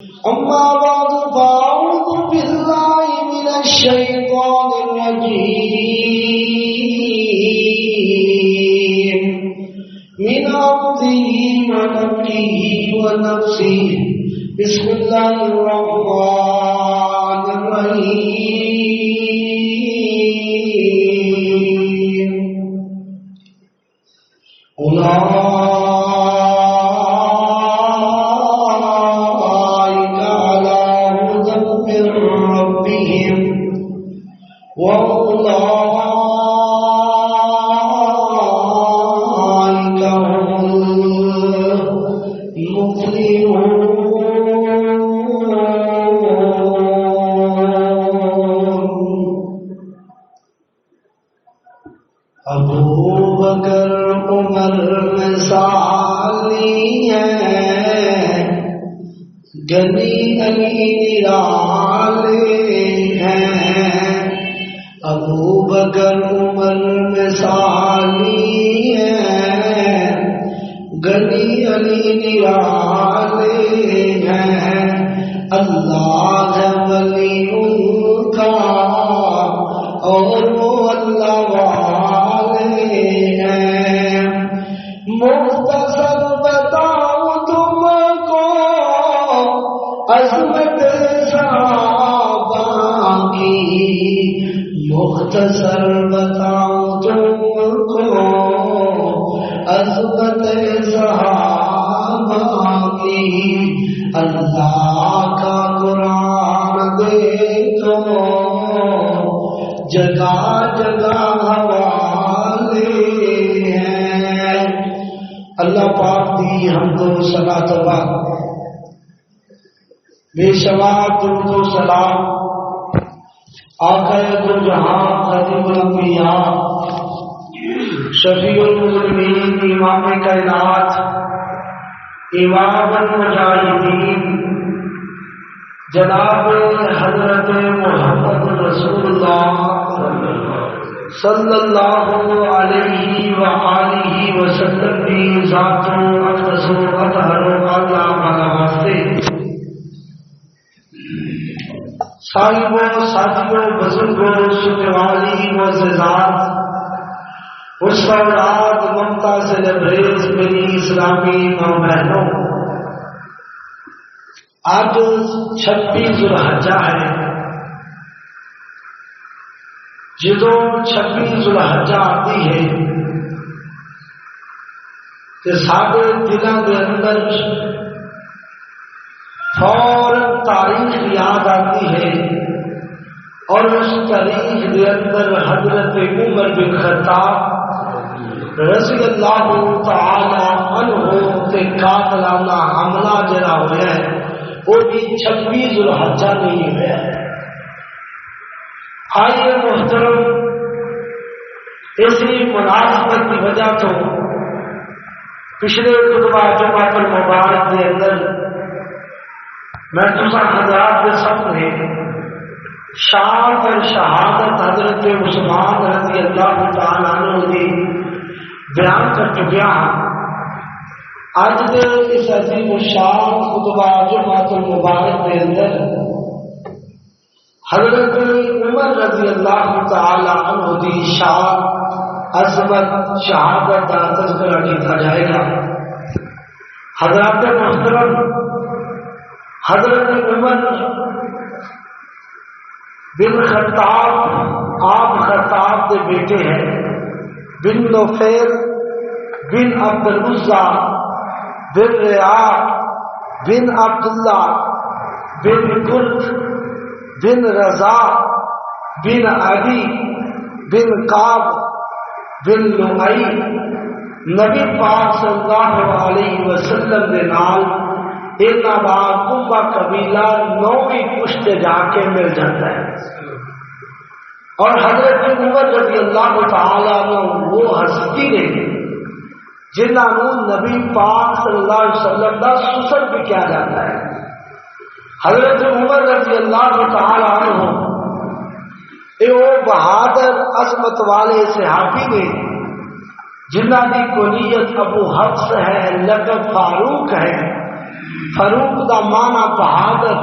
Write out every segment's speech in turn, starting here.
أما بعد فأعوذ بالله من الشيطان الرجيم من همزه ونفخه ونفسه بسم الله الرحمن الرحيم بے شمار درود و سلام آقا دو جہاں خاتم الانبیاء شفیع المذنبین امام کائنات امام المجاہدین جناب حضرت محمد رسول اللہ صلی اللہ علیہ وآلہ وسلم کی ذات و اقدس و اطہر و اعلیٰ والا واسطے صاحبوں ساتھیوں بزرگوں سنوالی معززات اس اولاد ممتا سے لبریز میری اسلامی ماں بہنوں، آج 26 ذوالحجہ ہے۔ جدوں 26 ذوالحجہ آتی ہے کہ سارے دلوں کے اندر فوراً تاریخ یاد آتی ہے، اور اس تاریخ کے اندر حضرت عمر بن خطاب رضی اللہ تعالی عنہ تے قاتلانہ حملہ جڑا ہوا ہے وہ بھی 26 ذوالحجہ نہیں ہوا۔ آئیے محترم، اسی مناسبت کی وجہ تو پچھلے خطبہ جمعۃ المبارک کے اندر میں تسا حضرات کے سامنے شان اور شہادت حضرت عثمان رضی اللہ تعالی عنہ کی بیان کر چکیا ہوں۔ اج کے اس عظیم الشان خطبہ جمعۃ المبارک کے اندر حضرت عمر رضی اللہ تعالی عنہ کی شان، عظمت، شہادت کا تذکرہ کیا جائے گا۔ حضرات محترم، حضرت عمر بن خطاب آپ خطاب کے بیٹے ہیں، بن نوفیل بن عبد العزا بن ریاح بن عبداللہ بن قرط بن رضا بن عدی بن کعب بن لؤی نبی پاک صلی اللہ علیہ وسلم کے نال اینا بعد کنبہ قبیلہ 9ویں پشت جا کے مل جاتا ہے۔ اور حضرت عمر رضی اللہ تعالیٰ عنہ وہ ہستی نے جنہوں نبی پاک صلی اللہ علیہ وسلم کا سسر بھی کیا جاتا ہے۔ حضرت عمر رضی اللہ تعالیٰ عنہ وہ بہادر عظمت والے صحابی نے جنہ کی کنیت ابو حفص ہے، لقب فاروق ہے، فاروق دا معنی بہادر.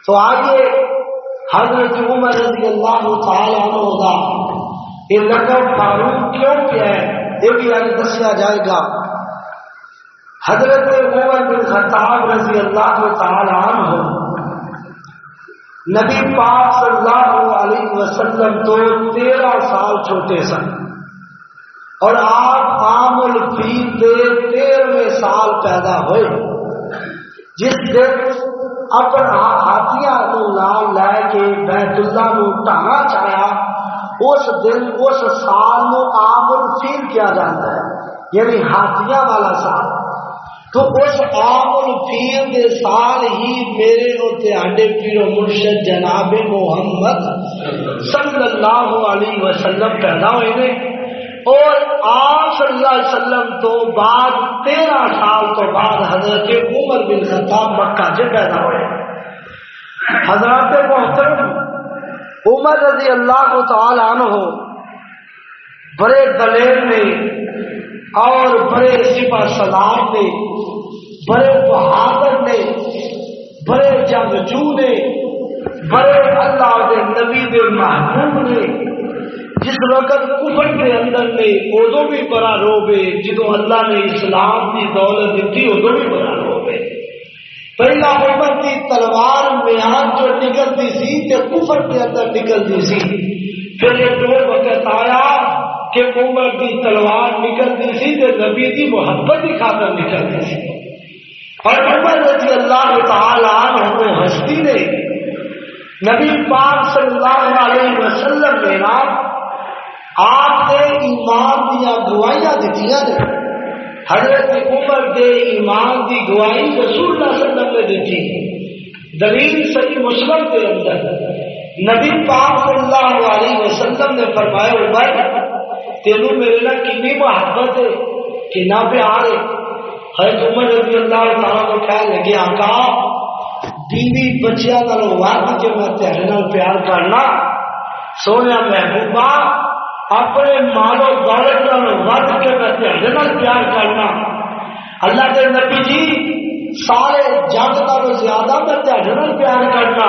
تو آئیے حضرت عمر رضی اللہ تعالیٰ عنہ دا یہ لقب فاروق کیوں کیا ہے یہ بھی آج دسیا جائے گا. حضرت عمر بن خطاب رضی اللہ تعالیٰ عنہ نبی پاک صلی اللہ علیہ وسلم تو 13 سال چھوٹے سن اور آپ عام الفیل کے 13ویں سال پیدا ہوئے. جس دن اپنا ہاتھیاں نال لے کے بیت اللہ نو ٹانا چاہیا اس دن اس سال نو عام الفیل کیا جاتا ہے یعنی ہاتھیاں والا سال. تو اس عام الفیل کے سال ہی میرے ہوتے آڈے پیرو مرشد جناب محمد صلی اللہ علیہ وسلم پیدا ہوئے نے اور آپ صلی اللہ علیہ وسلم تو بعد 13 سال تو بعد حضرت عمر بن خطاب مکہ سے پیدا ہوئے. حضرت محترم عمر رضی اللہ تعالی عنہ بڑے دلیر نے اور بڑے سپہ سالار نے بڑے بہادر نے بڑے جنگجو نے بڑے اللہ کے نبی کے محبوب نے. جس وقت کفر کے اندر نے ادو بھی بڑا روبے جدو اللہ نے اسلام کی دولت دیتی ادو بھی بڑا روبے. پہلا عمر کی تلوار میان جو نکلتی سی تے کفر کے اندر نکلتی سی. پھر یہ دو وقت آیا کہ عمر کی تلوار نکلتی سی تے نبی کی محبت کی خاطر نکلتی سی. اور عمر رضی اللہ تعالی عنہ ہستی نے نبی پاک صلی اللہ علیہ وسلم نے نام آپ نے ایمان دیا گوائیاں دیتی نے. حضرت عمر کے ایمان کی گواہی رسول اللہ صلی اللہ علیہ وسلم نے دیتی. دلیل صحیح مسلم کے اندر نبی پاک صلی اللہ علیہ وسلم نے فرمایا عمر تینوں میرے نال کتنی محبت ہے کتنا پیار ہے. حضرت عمر رضی اللہ تعالیٰ کو کہنے لگے آقا بیوی بچیاں نالوں ود کے میں تیرے نال پیار کرنا. سونے محبوبہ اپنے مال و دولت نالوں ود کے میں تیرے نال پیار کرنا. اللہ کے نبی جی سارے جگ نالوں زیادہ میں تیرے نال پیار کرنا.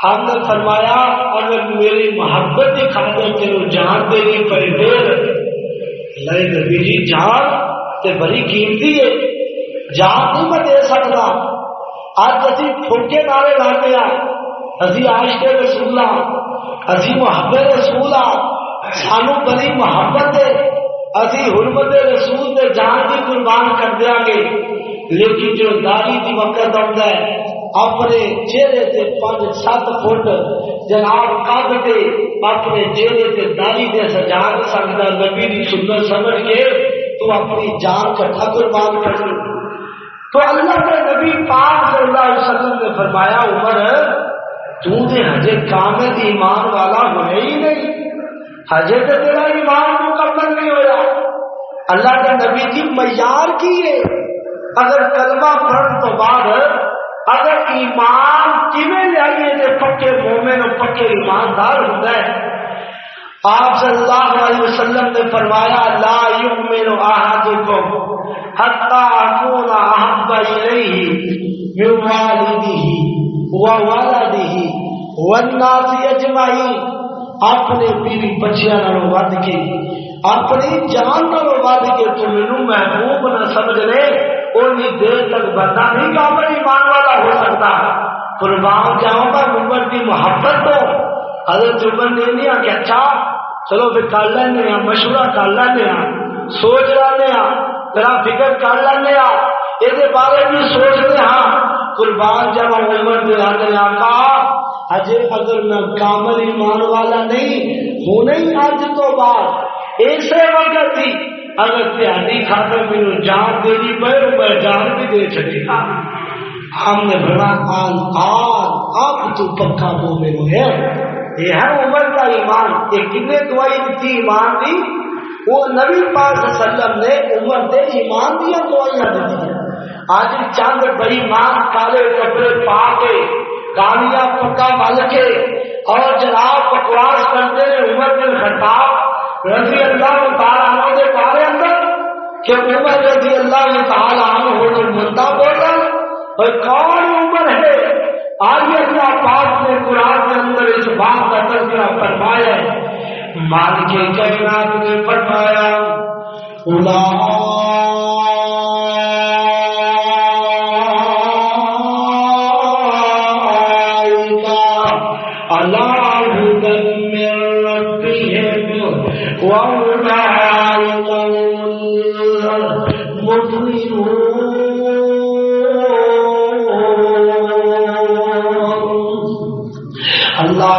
آپ نے فرمایا اگر میری محبت کی خاطر تینوں جان دینی پڑے دیر اللہ نبی جی جان تے بڑی قیمتی ہے جان نہیں میں دے سکتا. آج اسی پھوکے نعرے لاتے ہیں اسی عاشق رسول اسی محبت رسول سانو بڑی محبت ہے اسی حرمت رسول دے جان کی قربان کر دیا گے. لیکن جو داڑھی کی وقت آتا ہے اپنے چہرے سے 5-7 فٹ جناب کد کے اپنے چہرے سے داڑھی دے سجا سکتا نبی کی سنت سمجھ کے تو اپنی جان کٹھا قربان کر. تو اللہ کے نبی پاک صلی اللہ علیہ وسلم نے فرمایا عمر تو نے ہجے کامل ایمان والا ہوئے ہی نہیں ہجے تو تیرا ایمان مکمل نہیں ہوا. اللہ کے نبی کی معیار کی ہے اگر کلمہ پڑھنے تو بعد اگر ایمان کیویں لائیے تے پکے مومن اور پکے ایماندار ہوتا ہے. آپ صلی اللہ علیہ وسلم نے فرمایا لا یؤمن احدکم حتی اکون احب الیہ من والدہ وولدہ والناس اجمعین. اپنے بیوی بچیاں نالوں ود کے اپنی جان نالوں ود کے تو مینوں محبوب نہ سمجھ لے اونی دیر تک بندہ نہیں کامل ایمان والا ہو سکتا. قربان جاؤں گا عمر کی محبت تو حضرت عمر نے نہیں کہ اچھا چلو پھر کر لینے مشورہ کر لینے سوچ لینے میرا فکر کر لینے یہ بارے بھی سوچنے ہاں. قربان جب عمر دے آنے آقا اجے اگر میں کامل ایمان والا نہیں ہونے ہی اج تو بعد ایسے وقت ہی اگر تیاری خاطر میرے جان دینی پڑے میں جان بھی دے سکے گا. ہم نے بڑا آپ تو پکا مومن ہے. یہ ہے عمر کا ایمان. یہ کتنے دعائی تھی ایمان دی وہ نبی پاک صلی اللہ علیہ وسلم نے عمر دے ایمان دیا دعائیاں دی ہیں. آج چند بڑی مان کالے کپڑے پا کے گالیاں پکا مل کے اور جناب بکواس کرتے ہیں عمر بن خطاب رضی اللہ تعالیٰ عنہ کے بارے اندر کہ عمر رضی اللہ تعالیٰ عنہ نے مدعا بولا اور کون عمر ہے؟ آئیے اللہ پاک نے قرآن کے اندر اس بات کا تذکرہ فرمایا ہے. مالک کائنات نے فرمایا اللہ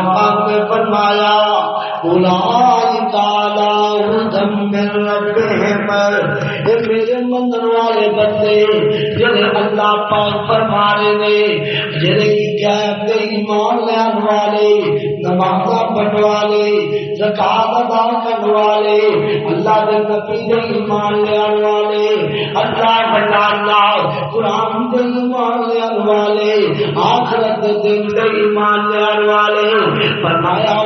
پاک نے فرمایا میرے منگن والے بندے جنہیں اللہ پاک فرما رہے نے جنہیں کی غیب دے ایمان لین والے نمازاں پڑھن والے زکات ادا کرنے والے اللہ دے نبی دے ایمان لین والے اللہ قرآن دے ایمان لین والے آخرت دے دن دے ایمان لین والے فرمایا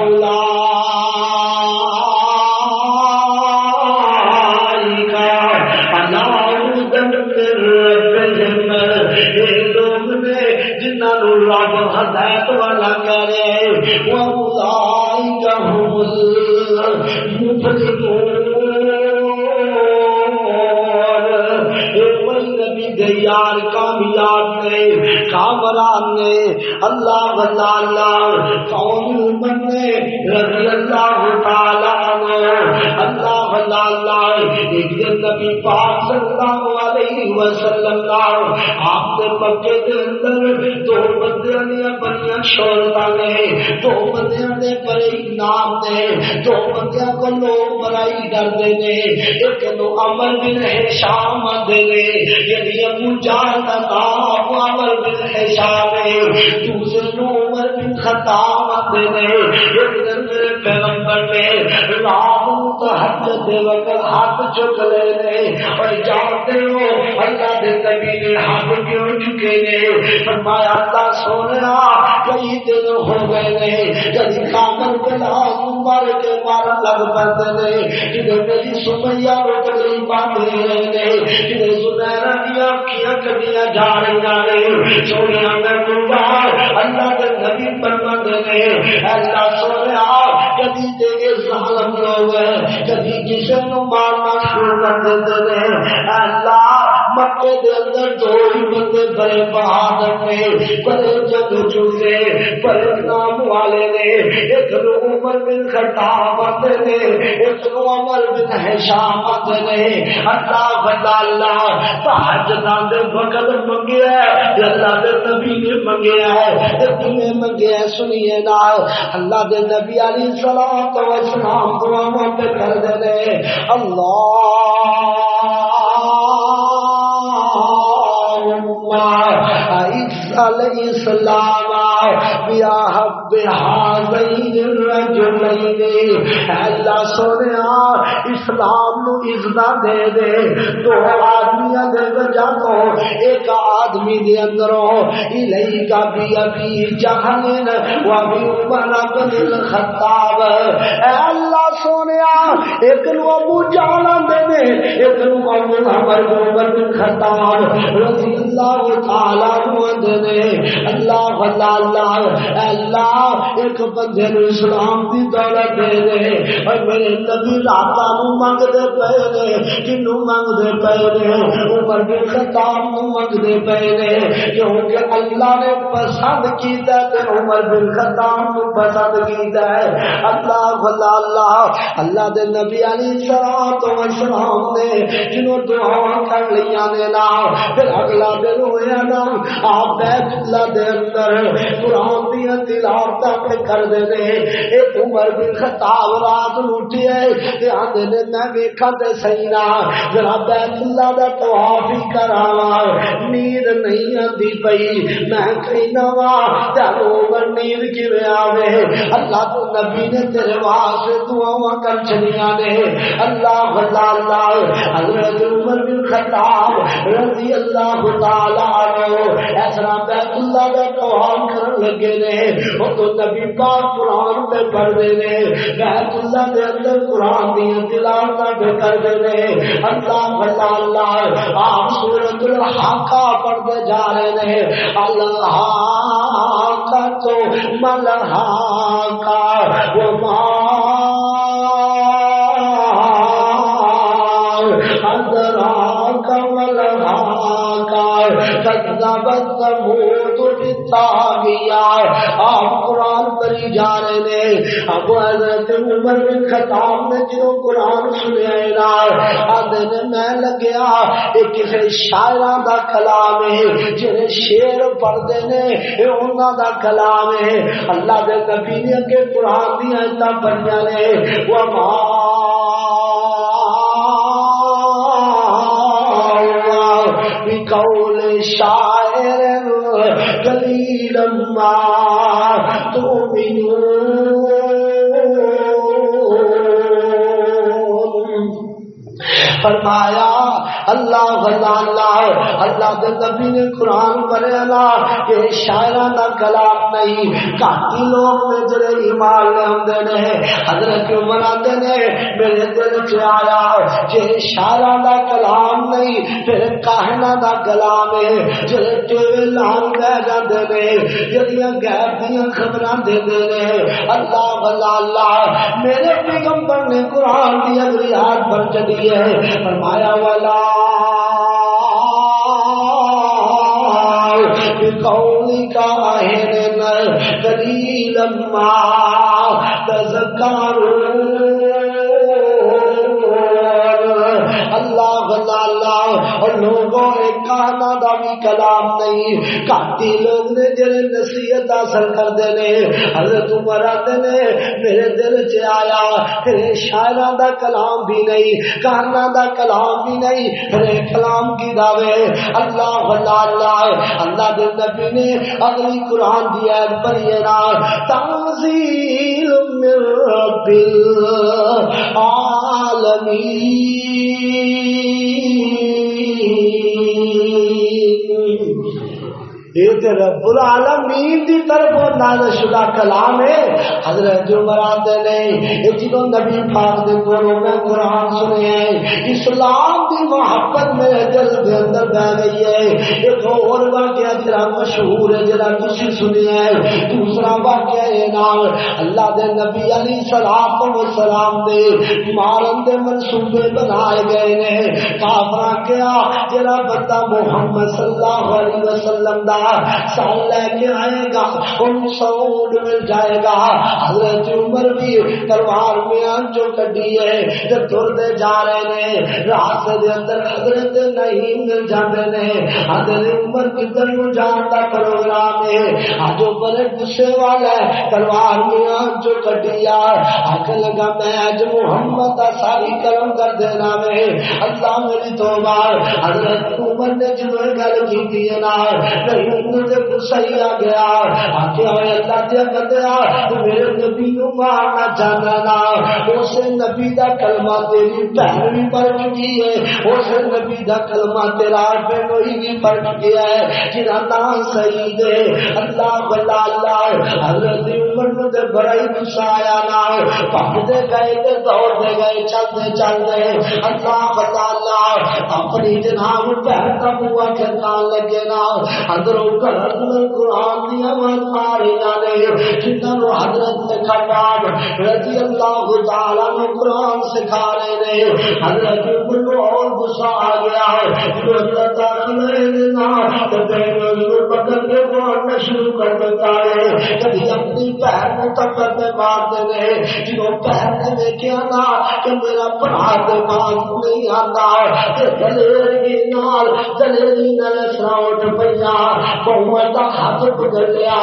رب ہدایت والا کرے وَأُولَٰئِكَ هُمُ الْمُفْلِحُونَ. یار کامیاب نے کامران نے اللہ اللہ قوم نے رضی اللہ تعالیٰ اللہ اللہ. ایک دن نبی پاک صلی اللہ علیہ وسلم کا آپ کے مکے کے اندر دو بندیاں نے بڑی شہرتاں نے دو بندیاں نے بڑے نام نے دو بندیاں کو لوگ برائی ڈرتے نے ایک نو عمر بن ہشام آندے نے یعنی ابو جہل کا نام عمر بن ہشام ہے دوسرے نو عمر بن خطاب آندے نے. ایک دن میرے پیغمبر نے رات کو تہجد دے وقت ہاتھ چک لے نے اور جانتے ہو اللہ دے نبی نے ہاتھ کیوں چکے نے؟ فرمایا اللہ سونا کئی دن ہو گئے نے کبھی کامل بلا مار کے مارا لگ پڑتے نے جنہیں میری سمیا روک گئی باندھے رہے نے جنہیں سنہرا دیا کیا کبیاں جا رہی نے سونا میں قربان اللہ کے نبی فرماتے نے اللہ سونا کبھی تیرے ظالم لوگ کبھی کسی نو مارنا شروع کر دیتے نے. اللہ مکے دے اندر دو ہی بندے بڑے بہادر نے بڑے جنگجو نے بڑے نام والے نے ایک نو عمر بن خطاب آتے نے ایک نو عمر بن ہشام آتے نے. اللہ اللہ تہجد دے وقت منگیا ہے اللہ دے نبی نے منگیا ہے تمہیں منگیا ہے. سنیے نا اللہ دے نبی علیہ الصلوۃ والسلام دعاؤں پہ کر دے الاسلام بیا حب هذین الرجلین. اللہ سونیا اسلام نو عزت دے دے دو آدمیاں دے وجہ تو ایک آدمی دے اندروں الی کا بھی ابھی جہل و ابھی عمر بن الخطاب. اے اللہ سونیا ایک نو ابو جہل دے دے ایک نو عمر بن خطاب رضی اللہ تعالیٰ عنہ دے. اللہ اللہ اللہ ایک بندے نو اسلام دی دولت دے دے اور میرے نبی راتاں نو منگ دے پے نے کنو منگ دے پے نے عمر بن خطاب نو منگ دے پے نے کیونکہ اللہ نے پسند کیتا تے عمر بن خطاب نو پسند کیتا ہے. اللہ اللہ اللہ دے نبی علیہ الصلوۃ والسلام نے جنوں دعا کر لیاں نے نا پھر اگلا دن ہویا نا آپ بیت اللہ دے اندر قرآن دیا تلاوتاں پہ کر دے نے. ایک عمر بن خطاب رات اٹھے تے آندے نے میں ویکھاں تے صحیح نا ذرا بیت اللہ دا طواف ہی کراواں نیند نہیں آندی پئی میں کہنا وا تے عمر نیند کیویں آوے اللہ تو نبی نے تیرے واسطے دعاواں کر چھڑیاں نے. اللہ اللہ حضرت عمر بن خطاب رضی اللہ تعالی عنہ ایسا بیت اللہ دا طواف پڑھن لگے نے وہ تو نبی پاک قرآن پہ پڑھتے نے بیت اللہ کے اندر قرآن دی تلاوت پہ کرتے نے اللہ اللہ اللہ آپ سورۃ الحاقہ پڑھتے جا رہے نے اللہ کا تو ملحاقہ وما ادراک ملحاقہ کذبت ثمود بالطاغیہ آپ قرآن پڑھی جا رہے نے اب حضرت عمر بن خطاب نے جو قرآن سنیا نا آدھے نے میں لگیا یہ کسی شاعراں دا کلام ہے جنہیں شعر پڑھتے نے یہ انہاں دا کلام ہے اللہ دے نبی نے کہ قرآن دی آیتاں پڑھیاں نے وما بقول شاعر قلیلا ما تؤمنون فرمایا اللہ اللہ کے نبی نے قرآن پڑھے نا کہ شاعران کا کلام نہیں کافی لوگ نے جڑے ایمان لے آندے نے حضرت عمر آندے نے میرے دل چ آیا کہ شاعران کا کلام نہیں پھر کاہناں دا کلام ہے جڑے ٹیوے لان بہ جاندے نے جڑیاں غیب دیاں خبراں دیندے نے اللہ اللہ میرے پیغمبر نے قرآن دی اگلی آیت پر چڑھی ہے فرمایا والا بقولك أهلنا قليلا ما تذكرون اللہ اور لوگوں ایک کہنا دا بھی کلام نہیں کاٹی لوگ نے جڑے نصیحت حاصل کردے نے حضرت عمر آتے نے میرے دل چ آیا تیرے شاعراں دا کلام بھی نہیں کہنا دا کلام بھی نہیں تیرے کلام کی دعوے اللہ اللہ اللہ دے نبی نے اگلی قرآن دی آیت پڑھی نا تنزیل من رب العالمین یہ رب العالمین دی طرف نازل شدہ کلام ہے حضرت عمر آتے نے یہ جنہوں نبی پاک دے کولوں میں قرآن سنے ہیں اسلام دی محبت میرے دل کے اندر بہ گئی ہے ایک اور واقعہ جڑا مشہور ہے جڑا تسی سنی ہے دوسرا واقعہ ہے نال اللہ دے نبی علیہ السلام دے مارن دے منصوبے بنائے گئے نے کافراں کیا جڑا بندہ محمد صلی اللہ علیہ وسلم دا سال لے کے آئے گا ان سعود مل جائے گا حضرت عمر بھی تلوار میں جو کٹی ہے جب دے جا رہے نے راستے دے اندر حضرت نہیں مل جاتے نے حضرت عمر کدھر کو جانتا پروگرام ہے آج بڑے غصے والا ہے تلوار میں جو کٹی آکے لگا میں آج محمد کا ساری کرم کر دینا میں اللہ میری توبہ حضرت عمر نے جنہوں گل کی نا صحیح آ گیا آکے آئے اللہ دیا کردیا میرے نبی نو مارنا چاہنا نا اسے نبی دا کلمہ تیری بہن بھی پڑھ چکی ہے اسے نبی دا کلمہ تیرا بہنوئی بھی پڑھ چکی ہے جنہ نام صحیح دے اللہ بلا اللہ حضرت عمر نو دے بڑا ہی غصہ آیا نا پکتے گئے تے دوڑ دے گئے چلتے چلتے اللہ بلا اللہ اپنی جناب بہن کا بوا کھڑکان لگے نا اندروں قرآن دیا ماری نے جنہوں حضرت خطاب رضی اللہ تعالیٰ نے قرآن سکھا رہے نے حضرت کو اور غصہ آ گیا پکڑنے شروع کر دیتا ہے کبھی اپنی بہن کو تکر میں مارتے رہے جنہوں بہن نے دیکھا نا کہ میرا پڑھا کے بات نہیں آتا دلیری نال سراؤٹ پیا عمر کا ہاتھ پکڑ لیا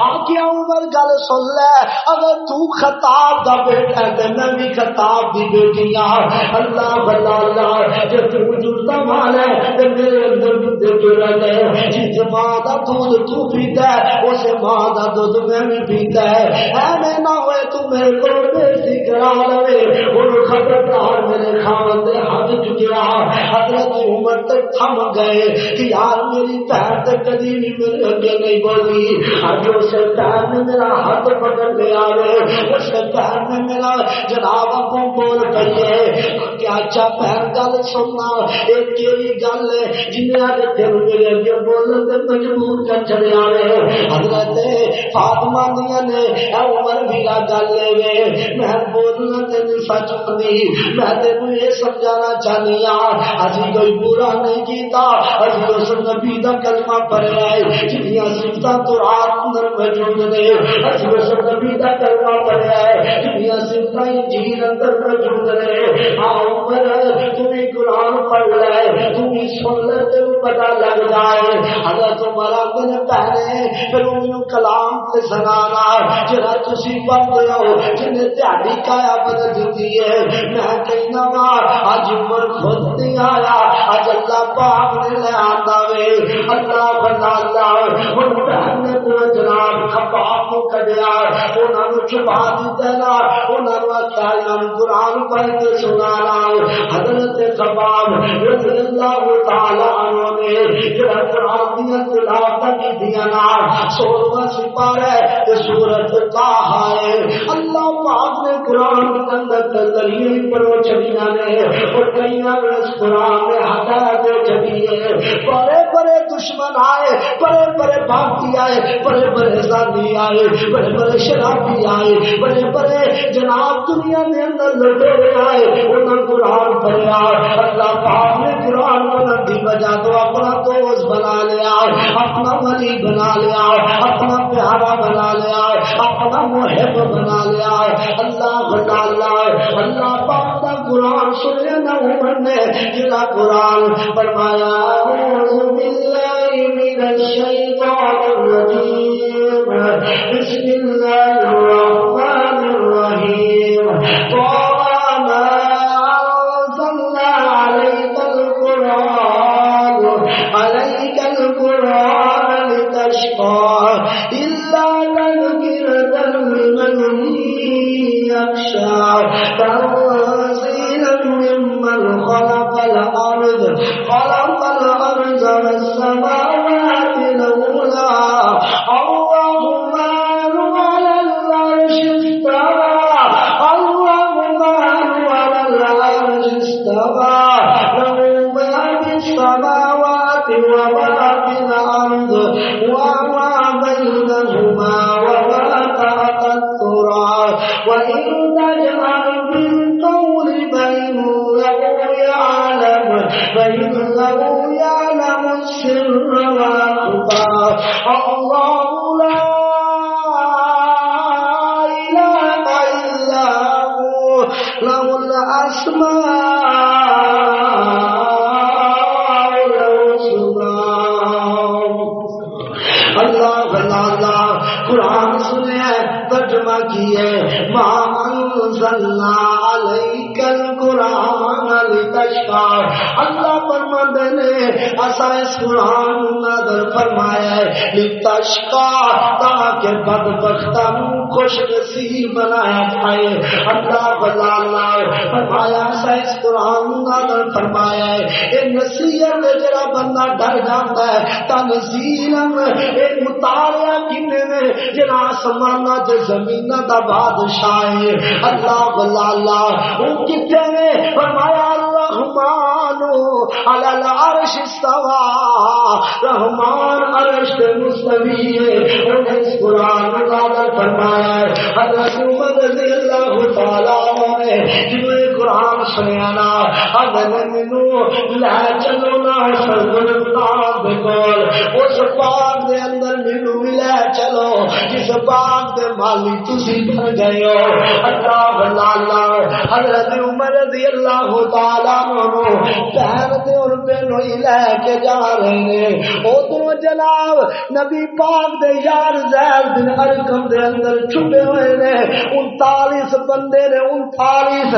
آکے عمر گل سن لے اگر تو خطاب دا بیٹا ہے تو میں بھی خطاب دی بیٹی ہاں اللہ بلا اللہ جب تو کتا مال ہے میرے اندر بندے جڑا گئے جس ماں دا دودھ تو پیتا ہے اس ماں دا دودھ میں بھی پیتا ہے ایویں نہ ہوئے تو میرے کو بےزتی کرا لے اور خبردار میرے خاوند دے ہاتھ چکیا حضرت عمر تک تھم گئے کہ یار میری پیر تے کدی بھی میرے اگے نہیں بولی اج اس پیر نے میرا ہاتھ پکڑ لیا ہے اس پیر نے میرا جناب کو بول پئی ہے کہ اچھا پیر گل سننا ایک کیڑی گل ہے جنہاں دے دل میرے اگے بولن تے مجبور کر چھڑیا ہے حضرت فاطمہ نے اے عمر بھی گل لے میں بولنا تین سچ نہیں میں تینوں یہ سمجھانا چاہنی ہاں ابھی کوئی برا نہیں کیتا ابھی اس نبی دا کلمہ پڑھیا ہے جنیاں صفتاں تو رات اندر موجود نے ابھی اس نبی دا کلمہ پڑھیا ہے جنیاں صفتاں انجیل اندر موجود نے آ عمر تمہیں قرآن پڑھ لے تمہیں سن لے تے پتہ لگ جائے حضرت عمر نے پہلے پھر انہوں کلام تے سنانا جڑا تسی پڑھتے ہو جنہیں تہاڈی کایا بدل دیتی ہے میں کہنا وا اج عمر خود نہیں آیا اج اللہ پاک نے لے آندا وے اللہ بنا اللہ ہن بہن نے تو جناب خباب کو کڈیا انہاں نوں چھپا دتا نا انہاں نوں آکھیا انہاں قرآن پڑھ کے سنانا حضرت خباب رضی اللہ تعالی عنہ نے جڑا قرآن دی تلاوت کیتیاں نا 16واں سپارہ تے سورۃ طٰہٰ ہے اللہ پاک نے قرآن کے اندر دلیل پر چھڑیاں نے اور کئی اس قرآن میں ہٹا دے چھڑی ہے بڑے بڑے دشمن آئے بڑے بڑے بھاگی آئے بڑے بڑے زانی آئے بڑے بڑے شرابی آئے بڑے بڑے جناب دنیا کے اندر لٹیرے آئے انہوں نے قرآن پڑھا اللہ پاک نے قرآن پڑھنے کی وجہ تو اپنا دوست بنا لیا اپنا ولی بنا لیا اپنا پیارا بنا لیا اپنا محب بنا لیا اللہ بنا اللہ اللہ پاک کا قرآن سنے نہ عمر نے جڑا قرآن فرمایا اعوذ باللہ من الشیطان الرجیم بسم اللہ الرحمن الرحیم طٰہٰ ما انزلنا علیک القرآن لتشقى إلا تذکرة لمن يخشى تنزيلا ممن خلق الأرض والسماوات العلى الرحمن على العرش استوى له ما في السماوات وما في الأرض وما بينهما وما تحت الثرى وإن تجهر بالقول فإنه يعلم السر وأخفى الله لا إله إلا هو له الأسماء الحسنى اللہ قرآن سنے ترجمہ کیے ما انزلنا علیک القرآن لتشقى اللہ فرماتے نے ایسا اس قرآن نازل فرمایا ہے لتشقى تاکہ بدبختوں خوش نصیب بنایا جائے اللہ فرمایا ایسا اس قرآن نازل فرمایا ہے اے نصیحت جڑا بندہ ڈر جاتا ہے تنزیلا اے مطالعہ کنے نے جڑا آسمانہ تے زمینہ دا بادشاہ ہے اللہ وہ کتے نے فرمایا الرحمن علی العرش استوى رحمان عرش پہ مستوی ہے انہیں اس قرآن نازل فرمایا ہے حضرت عمر رضی اللہ تعالیٰ عنہ نے جنہیں قرآن سنیا نا اگر منو لے چلو نا سرگرستان دے کول اس پاک دے اندر منو ملے چلو جس پاک دے مالی تسی بن گئے ہو اللہ حضرت عمر رضی اللہ تعالیٰ عنہ پہن دے اور پہنو ہی لے کے جا رہے ہیں ادھر جناب نبی پاک دے یار زید بن ارقم دے اندر چھپے ہوئے نے 39 بندے نے 39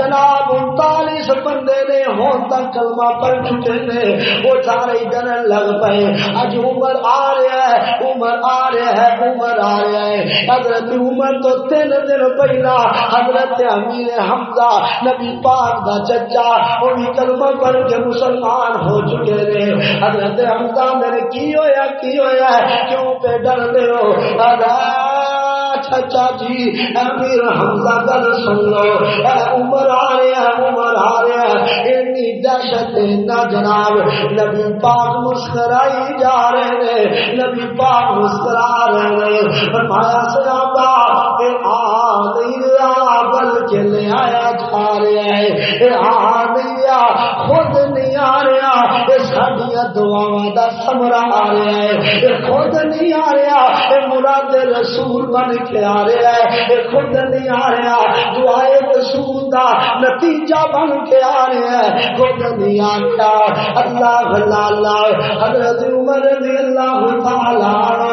جناب 39 بندے نے ہون تک کلمہ پڑھ چکے نے، وہ سارے ڈرن لگ پئے، اج عمر آ رہا ہے، عمر آ رہا ہے، عمر آ رہا ہے۔ حضرت عمر تو 3 دن پہلا حضرت امیر حمزہ نبی پاک دا چچا وہ بھی کلمہ پڑھ کے مسلمان ہو چکے نے۔ حضرت حمزہ میرے کی ہویا کیوں پہ ڈر دے ہو؟ چچا جی امیر حمزہ گل سن لو، عمر آ رہا ہے، عمر آ رہا ہے، اتنی دہشت نہ جناب نبی پاک مسکرائی جا رہے ہیں، نبی پاک مسکرا رہے ہیں۔ فرمایا صحابہ اے آ نہیں رہا بلکہ لے آیا جا رہا ہے، اے آ نہیں رہا خود نہیں آ رہا، اے ساڈیاں دعاواں دا ثمرہ آ رہا ہے، اے خود نہیں آ رہا، اے مراد رسول بن کے آ رہا ہے، اے خود نہیں آ رہا، دعائے رسول دا نتیجہ بن کے آ رہا ہے، خود نہیں آ رہا۔ اللہ اللہ حضرت عمر رضی اللہ تعالیٰ عنہ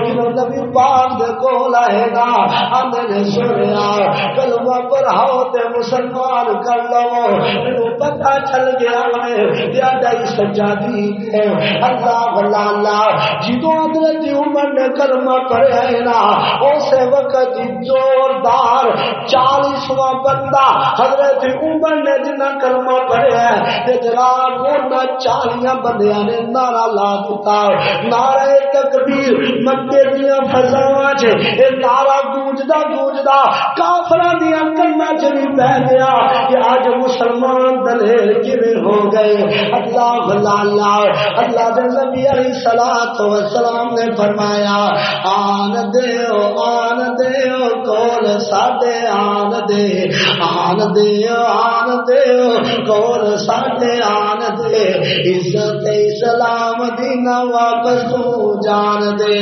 جنہوں نبی پاک دے کول آئے گا اندے نے سنیا کلمہ پڑھاؤ تے مسلمان کر لو، انہوں پتہ چل گیا میں زیادہ ہی سجادی ہے۔ اللہ اللہ جدوں حضرت عمر نے کلمہ پڑھا ہے نا اسے وقت زوردار 40واں بندہ حضرت عمر نے جنہ کلمہ پڑھا ہے تے جناب وہ 40 بندیاں نے نعرہ لا دیتا، نعرہ تکبیر مکے دیاں فضاواں چ اے نعرہ گونجدا کافراں دیاں کناں چ بھی پہ گیا کہ آج مسلمان دلیر کیویں ہو گئے۔ اللہ اللہ دے نبی علیہ الصلوۃ والسلام نے فرمایا آن دیو کول ساڈے آن دیو کول ساڈے آن دے، عزت اسلام دی نہ واپس تو جان دے۔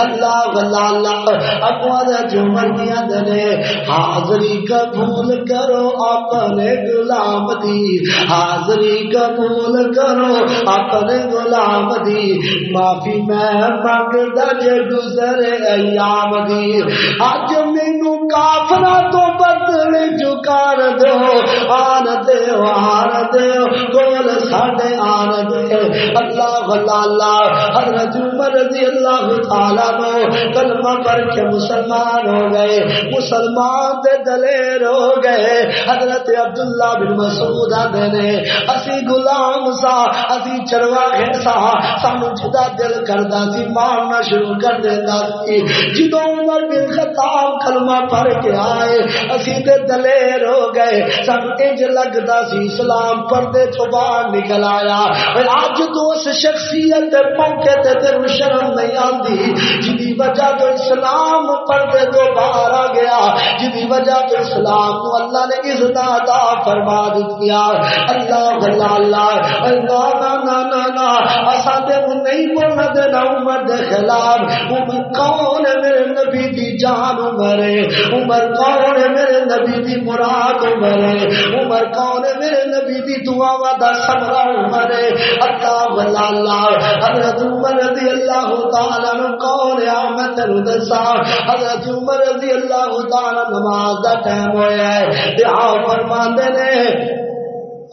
اللہ اللہ اقوال جمر دیا دنے حاضری قبول کرو اپنے غلام دی، حاضری قبول کرو اپنے غلام دی، معافی میں منگدا جے گزرے ایام دی، اج مینوں کافراں تو بدل چکار دو، آن دیو کول ساڈے آن دے۔ اللہ اللہ حضرت عمر رضی اللہ تعالیٰ عنہ کلمہ پڑھ کے مسلمان ہو گئے، مسلمان دے دلیر ہو گئے۔ حضرت عبداللہ بن مسعود آدھے نے اسی غلام سا، اسی چرواہے سا، سانو جدا دل کردا سی مارنا شروع کر دیندا سی، جدوں عمر بن خطاب کلمہ پڑھ کے آئے اسی تے دلیر ہو گئے، سانو انج لگدا سی اسلام پردے تو باہر نکل آیا۔ اج تو اس شخصیت موقع تے تینوں شرم نہیں آندی جدی وجہ تو اسلام پردے تو باہر آ گیا، جدی وجہ تو اسلام کو اللہ نے عزت عطا فرما دیا۔ اللہ نا اساں تے نہیں بولنا دینا عمر دے خلاف۔ عمر کون ہے میرے نبی دی جان عمر ہے، عمر کون ہے میرے نبی دی مراد عمر ہے، عمر کون ہے میرے نبی دی دعاواں دا ثمرہ عمر ہے۔ اللہ حضرت عمر رضی اللہ تعالیٰ عنہ کون ہے؟ میں تینوں دسا حضرت عمر رضی اللہ تعالیٰ نماز دا ٹائم ہویا ہے تے آؤ فرماندے نے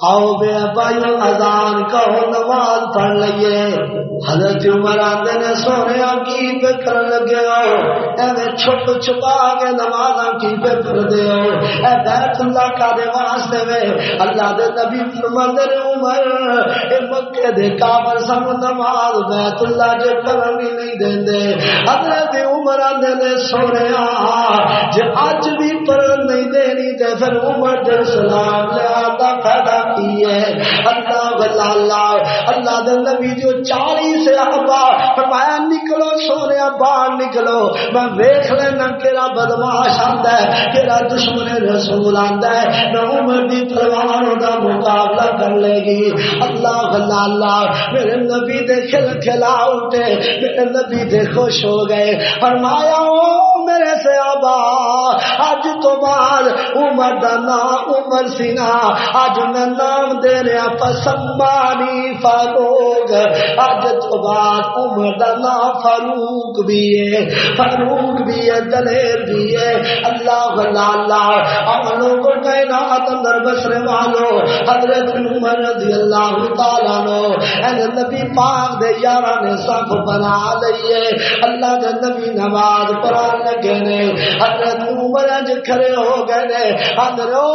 آؤ بے بھائیو اذان کہو نماز پڑھ لئیے۔ حضرت عمر آندے نے سونے کی پہ کر لگے ہو، ایویں چھپ چھپا کے نمازاں کی پہ کر دے ہو، اے بیت اللہ کا دے واسطے میں اللہ دے نبی فرماندے نے عمر اے مکے دے کافر سب نماز بیت اللہ جے پڑھن نہیں دیندے۔ حضرت عمر آندے نے سونے جے اج بھی پڑھن نہیں دینی تے پھر عمر دے سلام لے آتا پیدا کی ہے۔ اللہ دے نبی جو 40 صحابہ فرمایا نکلو سونے باہر نکلو، میں ویکھ لینا کیڑا بدماش آندا ہے، کیڑا دشمن رسول آندا ہے، میں عمر دی تلوار دا مقابلہ کر لے گی۔ اللہ میرے نبی دے کھلا اٹھے، میرے نبی دے خوش ہو گئے، فرمایا او میرے صحابہ اج تو بعد عمر دا نام عمر سینا اج میں نام دے رہا پسمانی فاروق اج تو بعد عمر دا نام فاروق بھی ہے فاروق بھی ہے دلیر بھی ہے اللہ اللہ ہم لوگوں کائنات اندر بسنے والوں حضرت عمر رضی اللہ تعالیٰ عنہ نبی پاک دے یاراں نے صف بنا لئیے اللہ دے نبی نماز پڑھان لگے نے حضرت عمر اج کھڑے ہو گئے نے اندر او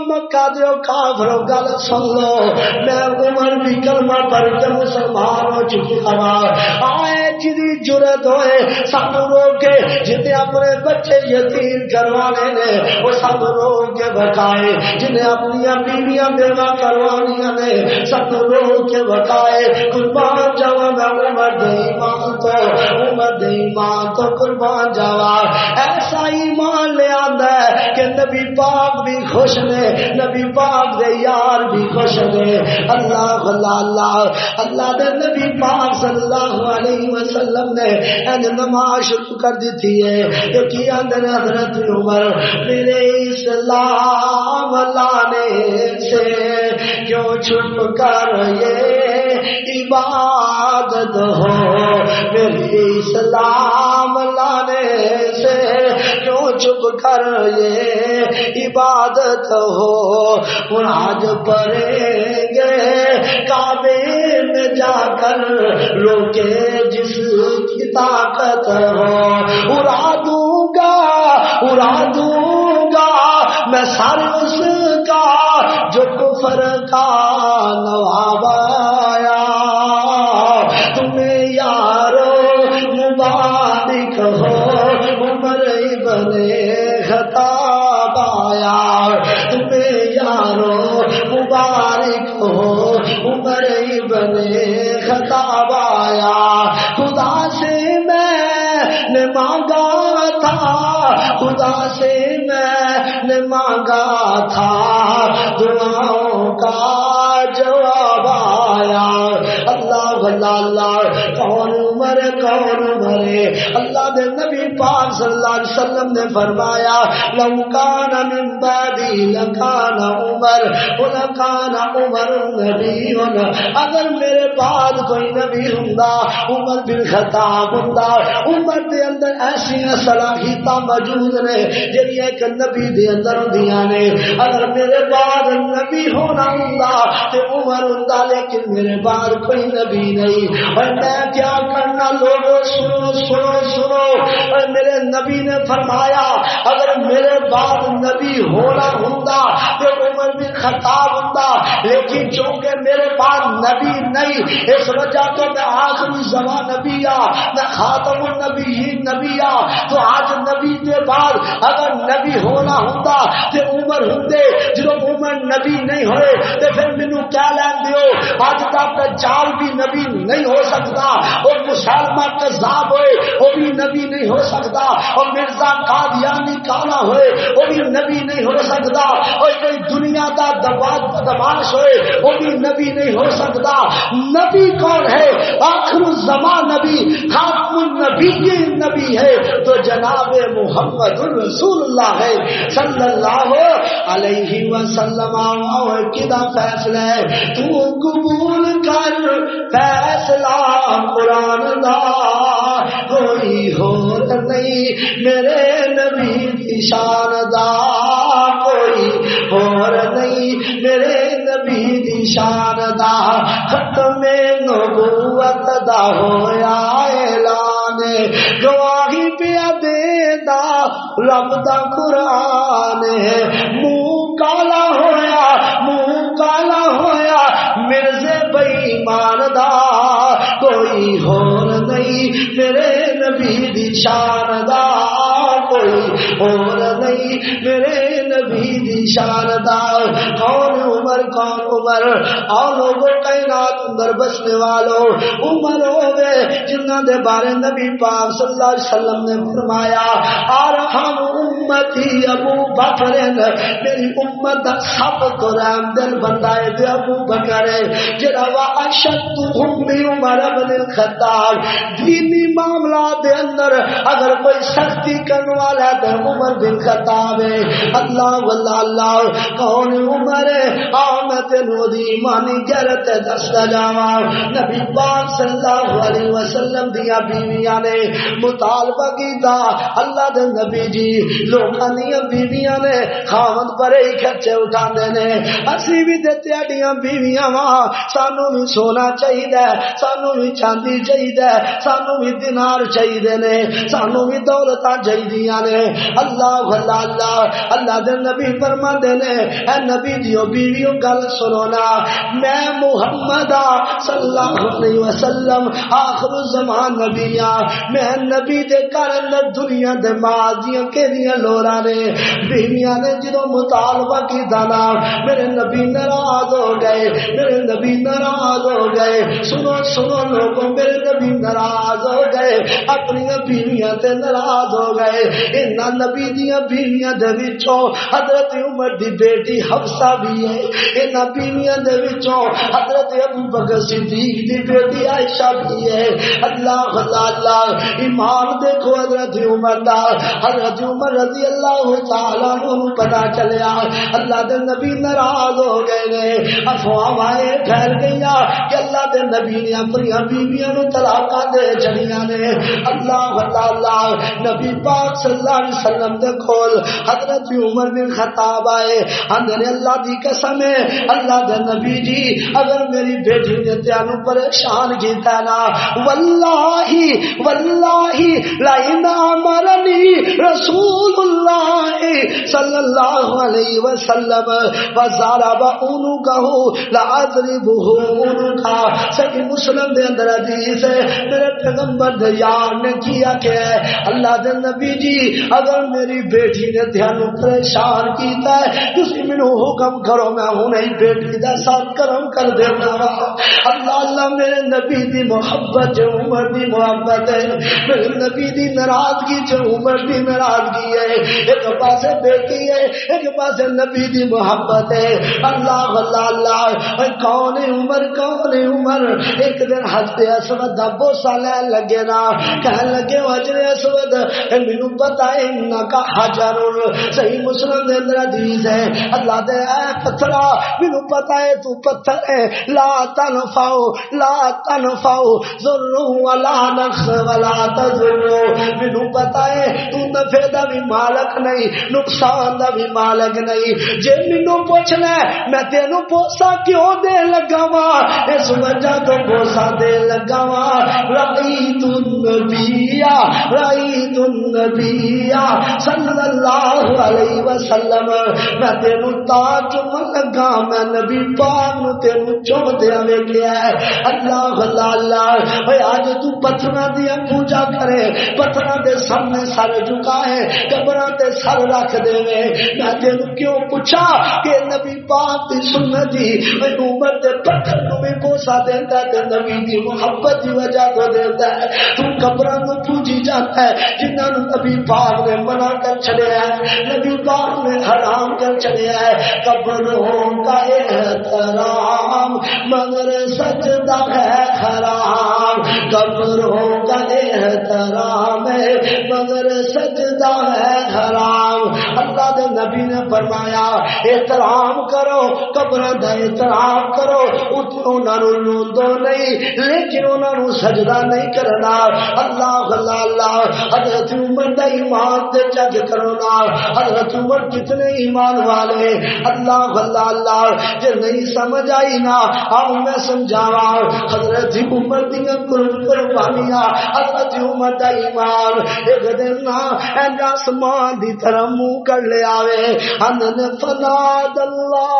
مکہ دے کافرو گل سن لو میں عمر بھی کلمہ پڑھ کے مسلمان ہو چکا ہوں آئے جدی جرت ہوئے سب روک کے جتنے اپنے بچے یتیم کروانے نے وہ سب روک کے بتائے جنہیں اپنی بیویاں بیوہ کروانیاں نے سب روک کے بتائے قربان جاوا میں عمر دے ایمان تو عمر دے ایمان تو قربان جاوا ایسا ایمان لے آندا ہے کہ نبی پاک بھی خوش نے نبی پاک دے یار بھی خوش نے اللہ اللہ اللہ اللہ دے نبی پاک صلی اللہ علیہ وسلم نے نماز شروع کر دی تھی ہے جو کی اندر حضرت عمر میرے اسلام لانے سے کیوں چھپ کر یہ عبادت ہو میرے اسلام لانے سے کیوں چھپ کر یہ عبادت ہو اور آج پڑھیں گے کعبے میں جا کر روکے جس کی طاقت ہو اڑا دوں گا میں سر اس کا جو کفر کا نوابایا تمہیں یارو مبارک ہو عمر ابن خطاب آیا تمہیں یارو مبارک ہو عمر ابن خطاب آیا خدا سے میں نے مانگا تھا خدا سے میں نے مانگا تھا دعاؤں کا جواب آیا اللہ اللہ اللہ کون عمر اللہ دے نبی پاک صلی اللہ علیہ وسلم نے فرمایا لو کان من بعدی لکان عمر ولکان عمر نبی اگر میرے بعد کوئی نبی ہوندا عمر بن خطاب ہوندا عمر دے اندر ایسی صلاحیت موجود نے جڑی ایک نبی دے اندر ہوندیاں نے اگر میرے بعد نبی ہونا ہوندا تے عمر ہوندا لیکن میرے بعد کوئی نبی نہیں اور میں کیا کرنا لوگوں سنو سنو سنو اور میرے نبی نے فرمایا اگر میرے بعد نبی ہونا ہوندا تے عمر بن خطاب ہوندا لیکن چونکہ میرے بعد نبی نہیں اس وجہ تو میں آخری زمان نبی میں خاتم النبیین نبی تو آج نبی کے بعد اگر نبی ہونا ہوندا تے عمر ہوندے جدوں عمر نبی نہیں ہوئے تے پھر مینوں کیا لین دیو اج تک دجال بھی نبی نہیں ہو سکتا اور مسلمہ کذاب ہوئے وہ بھی نبی نہیں ہو سکتا اور مرزا قادیانی کالا ہوئے وہ بھی نبی نہیں ہو سکتا اور کوئی دنیا کا بدماش ہوئے وہ بھی نبی نہیں ہو سکتا نبی کون ہے آخر الزمان نبی خاتم النبی نبی ہے تو جناب محمد رسول اللہ ہے صلی اللہ علیہ وسلم اور کدا فیصلہ ہے تو قبول کر فیصلہ قرآن دا کوئی اور نہیں میرے نبی کی شان دا کوئی اور نہیں میرے نبی کی شان دا ختم نبوت دا ہویا اعلان گواہی پیا دے دا رب دا قرآن منہ کالا ہویا مرزے بے ایمان دا کوئی اور نہیں میرے نبی دی شان دا کوئی اور نہیں میرے نبی دی شان دا کون عمر اور لوگوں کائنات اندر بسنے والوں عمر ہوئے جنہاں دے بارے نبی پاک صلی اللہ علیہ وسلم نے فرمایا ارحم امتی ابو بکر میری امت دا سب تو رحم دل بندہ ہے ابو بکر جڑا وا اشدهم عمر بن الخطاب دینی معاملات دے اندر اگر کوئی سختی کرنے والا سوال ہے تو عمر بن خطاب ہے. اللہ واللہ اللہ کون عمر ہے؟ میں تینوں دی ایمانی غیرت دسدا جاواں. نبی پاک صلی اللہ علیہ وسلم دیا بیویاں نے مطالبہ کیتا. اللہ دے نبی جی لوکاں دیاں بیویاں نے خاوند بڑے ہی خرچے اٹھاندے نے. اسی بھی تے تہاڈیاں بیویاں واں سانو بھی سونا چاہیے, سانو بھی چاندی چاہیے, سانو بھی دینار چاہیے نے, سانو بھی دولتاں چاہیے نے. اللہ اللہ اللہ اللہ دے نبی فرماندے نے اے نبی دیو بیویوں گل سنو نا, میں محمد صلی اللہ علیہ وسلم آخر الزمان نبی ہاں. میں نبی دے کارن دنیا دے ماضیاں کیڑیاں لوراں نے بیویاں نے جدوں مطالبہ کیتا نا میرے نبی ناراض ہو گئے, میرے نبی ناراض ہو گئے. سنو سنو لوگوں میرے نبی ناراض ہو گئے, اپنی بیویاں تے ناراض ہو گئے. انہاں نبی دیاں بیویاں دے وچوں حضرت عمر دی بیٹی حفصہ بھی ہے, انہاں بیویاں دے وچوں حضرت ابو بکر صدیق دی بیٹی عائشہ بھی ہے. اللہ اللہ اللہ ایمان دیکھو حضرت عمر دا. حضرت عمر رضی اللہ تعالیٰ عنہ پتہ چلیا اللہ دے نبی ناراض ہو گئے نے, افواہیں پھیل گئیاں کہ اللہ دے نبی نے اپنی بیویاں نو طلاقاں دے چھڑیاں نے. اللہ اللہ اللہ نبی پاک صلی اللہ علیہ وسلم دے کول حضرت عمر بن خطاب آئے, اندر اللہ دی قسم ہے اللہ دے نبی جی اگر میری بیٹی نے تانوں پریشان کیتا نا واللہ واللہ لئن امرنی رسول اللہ صلی اللہ علیہ وسلم وضرب عنقہ لاضربہ عنقا. صحیح مسلم دے اندر حدیث ہے میرے پیغمبر دے یار نے کیا کہ اللہ دے نبی جی اگر میری بیٹی نے تانوں پریشان کیتا ہے تسی مینوں حکم کرو میں ہن ہی بیٹی دا ساتھ کرم کر دینا. اللہ اللہ میرے نبی دی محبت جو عمر دی محبت ہے, میرے نبی دی ناراضگی جو عمر دی ناراضگی ہے. ایک پاسے بیٹی ہے ایک پاسے نبی دی محبت ہے. اللہ اللہ اللہ کون عمر کون عمر. ایک دن حضرت اسود دا بوسا لین لگے نا, کہنے لگے حجر اسود مینوں پتہ ہے انکا حجر. صحیح مسلم دے اندر حدیث ہے اللہ دے اے پتھرا مینوں پتہ ہے تو پتھر ہے, لا تنفع ضر ولا نفع ولا تضر. مینوں پتہ ہے تو نفع دا بھی مالک نہیں نقصان دا بھی مالک نہیں. جے مینوں پوچھنا میں تینوں بوسا کیوں دے لگا وا, اس وجہ تو بوسا دے لگا وا رأیت النبی صلی اللہ علیہ وسلم. میں تینوں تاج چومن لگا, میں نبی پاک نو تینوں چومدیا ویکھیا ہے. اللہ اللہ اللہ اے اج تو پتھراں دی پوجا کرے, پتھراں دے سامنے سر جھکائے, قبراں تے سر رکھ دے. میں تینوں کیوں پوچھا کہ نبی پاک دی سنت دی عمر دے پتھر نو بھی بوسا دیندا تے نبی دی محبت دی وجہ تو دیندا ہے. تو قبراں نو پوجی جاتا ہے جنہاں نو نبی پاک نے منع کر چھڑیا ہے, نبی پاک نے حرام کر چھڑیا ہے. قبروں کا احترام مگر سجدہ ہے حرام, قبروں کا احترام مگر سجدہ ہے حرام. اللہ دے نبی نے فرمایا احترام کرو, قبراں دا احترام کرو, انہاں نوں روندو نہیں لیکن انہاں نوں سجدہ نہیں کرنا. اللہ اللہ اللہ حضرت عمر دا ایمان تے چیک کرو نا, حضرت عمر کتنے ایمان والے. اللہ اللہ اللہ جے نہیں سمجھ آئی نا آؤ میں سمجھاواں. حضرت عمر دی قربانیاں, حضرت عمر دا ایمان. ایک دن نا آسمان دی طرف منہ کر لے آوے, ان فناد اللہ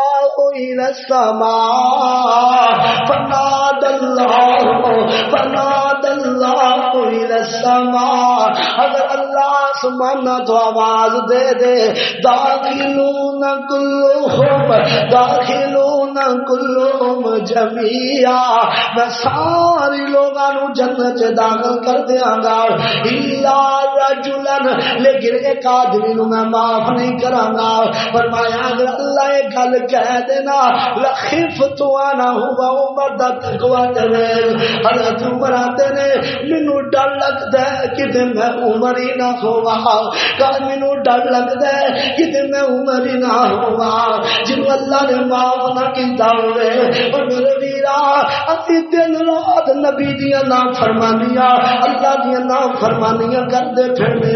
الى السماء, فناد اللہ الى السماء. اگر اللہ آسمان تو آواز دے دے داخلون کلہم داخلون کلہم جمیعا میں ساری لوگاں نو جنت داخل کر دیاں گا الا رجلن لیکن ایک آدمی نو میں معاف نہیں کراں گا فرمایا اگر اللہ یہ گل کہہ دینا لخفت انا ہوا عمر دا تقوی دے حضرت عمر آتے نے مینوں ڈر لگدا ہے کہ میں عمر ہی نہ ہوا کل مینوں ڈر لگدا ہے کہ میں عمر ہی نہ ہوا جنوں اللہ نے معاف نہ کیتا ہوئے اور میرے ویرا اسی دن رات نبی دیاں نام فرمانیاں اللہ دیاں نام فرمانیاں کردے پھرنے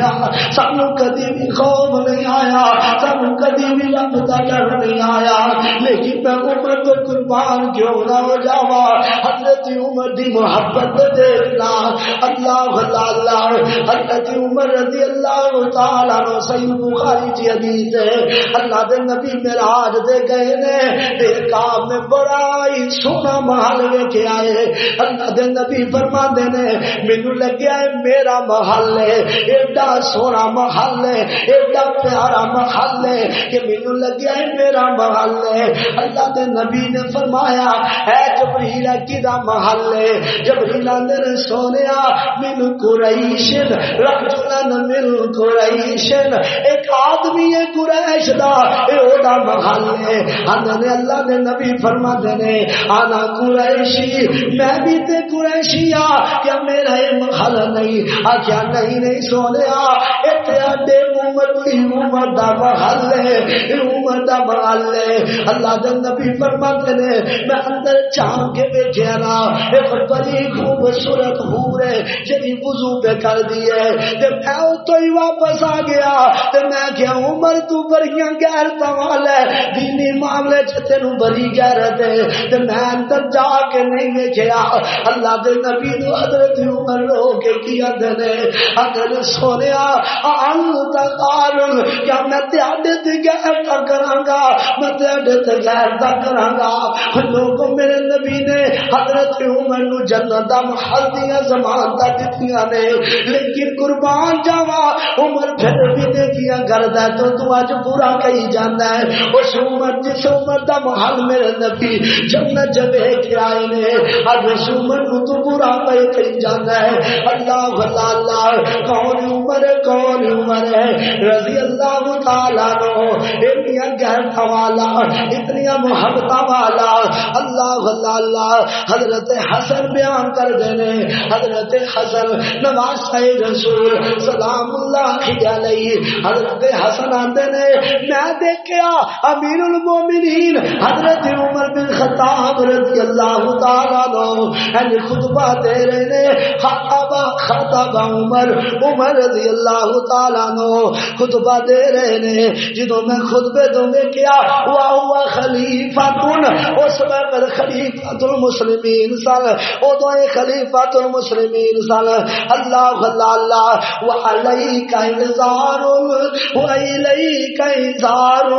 سانو کدی بھی خوف نہیں آیا سانو کدی بھی رب دا ڈر نہیں آیا لیکن میں عمر کو قربان کیوں نہ ہو جاوا حضرت عمر دی محبت دیکھنا اللہ اللہ حضرت عمر رضی اللہ تعالی عنہ صحیح بخاری کی حدیث ہے اللہ دے نبی معراج دے گئے نے دیکھا میں بڑا ہی سونا محل ویکھے آئے اللہ دے نبی فرماندے نے مینوں لگیا ہے میرا محل ہے ایڈا سونا محل ہے ایڈا پیارا محل ہے کہ مینوں لگیا ہے میرا محل ہے اللہ دے نبی نے فرمایا اے جبریل کدا محل ہے جبریل نے سونیا من قریش رجلن من قریش ایک آدمی ہے قریش دا اے اودا محل ہے اللہ نے نبی فرما دینے آنا قریشی میں بھی تے قریشی کیا میرا یہ محل نہیں کیا نہیں سونیا ایتھے اڈے امتی امت دا محل ہے امت دا محل ہے اللہ دے نبی فرما دینے میں اندر چاہ کے بیٹھیا نا ایک بڑی خوبصورت حور ہے جدی وضو پہ کر دیے تے میں تو ہی واپس آ گیا تے میں کیا عمر تو بڑیاں غیرتاں والا ہے دینی معاملے چ تینوں بڑی غیرت ہے تے میں اندر جا کے نہیں ویکھیا اللہ دے نبی نو حضرت عمر رو کے کیا دنے اگر سونیا انت قارن کیا میں تیاڈے تے غیرت کراں گا میں تیاڈے تے غیرت کراں گا لوگوں میرے نبی نے حضرت عمر نو جنت دا محل دیاں ضمانتاں دتیاں نے لیکن قربان جاوا عمر پھر بھی دیکھیاں کردا تو تو اج پورا کہی جاندا ہے اس عمر جس عمر دا محل میرے نبی جنت جبے کے آئے نے اج اس عمر نو تو پورا کہی جاندا ہے اللہ اللہ کون عمر ہے رضی اللہ تعالی عنہ اتنی گہرا والا اتنی محبت والا اللہ اللہ حضرت حسن بیان کر دینے حضرت حسن نواسہ رسول سلام اللہ علیہ حضرت حسن آندے نے میں دیکھیا امیر المومنین حضرت عمر بن خطاب رضی اللہ تعالیٰ عنہ خطبہ دے رہے نے خطب عمر رضی اللہ تعالیٰ عنہ خطبہ دے رہے نے جدوں میں خطبے دوں میں کیا ہوا خلیفۃ اس وقت خلیفۃ المسلمین سن ادو خلیفۃ المسلمین سن اللہ اللہ وعلیک انذار وعلیک انذار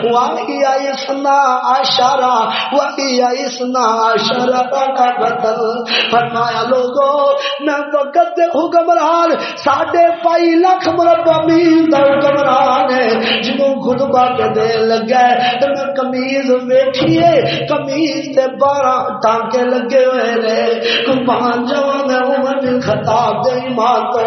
وہی اسنا عشرہ وہی اسنا عشرہ کا قتل فرمایا لوگوں میں وقت حکمران 2.5 لاکھ مربع میل دا حکمران ہے جنوں خطبہ دے لگا تو میں قمیض ویکھیے قمیض تے 12 ٹانکے لگے ہوئے نے قربان جاواں میں عمر بن خطاب دے ایمان تو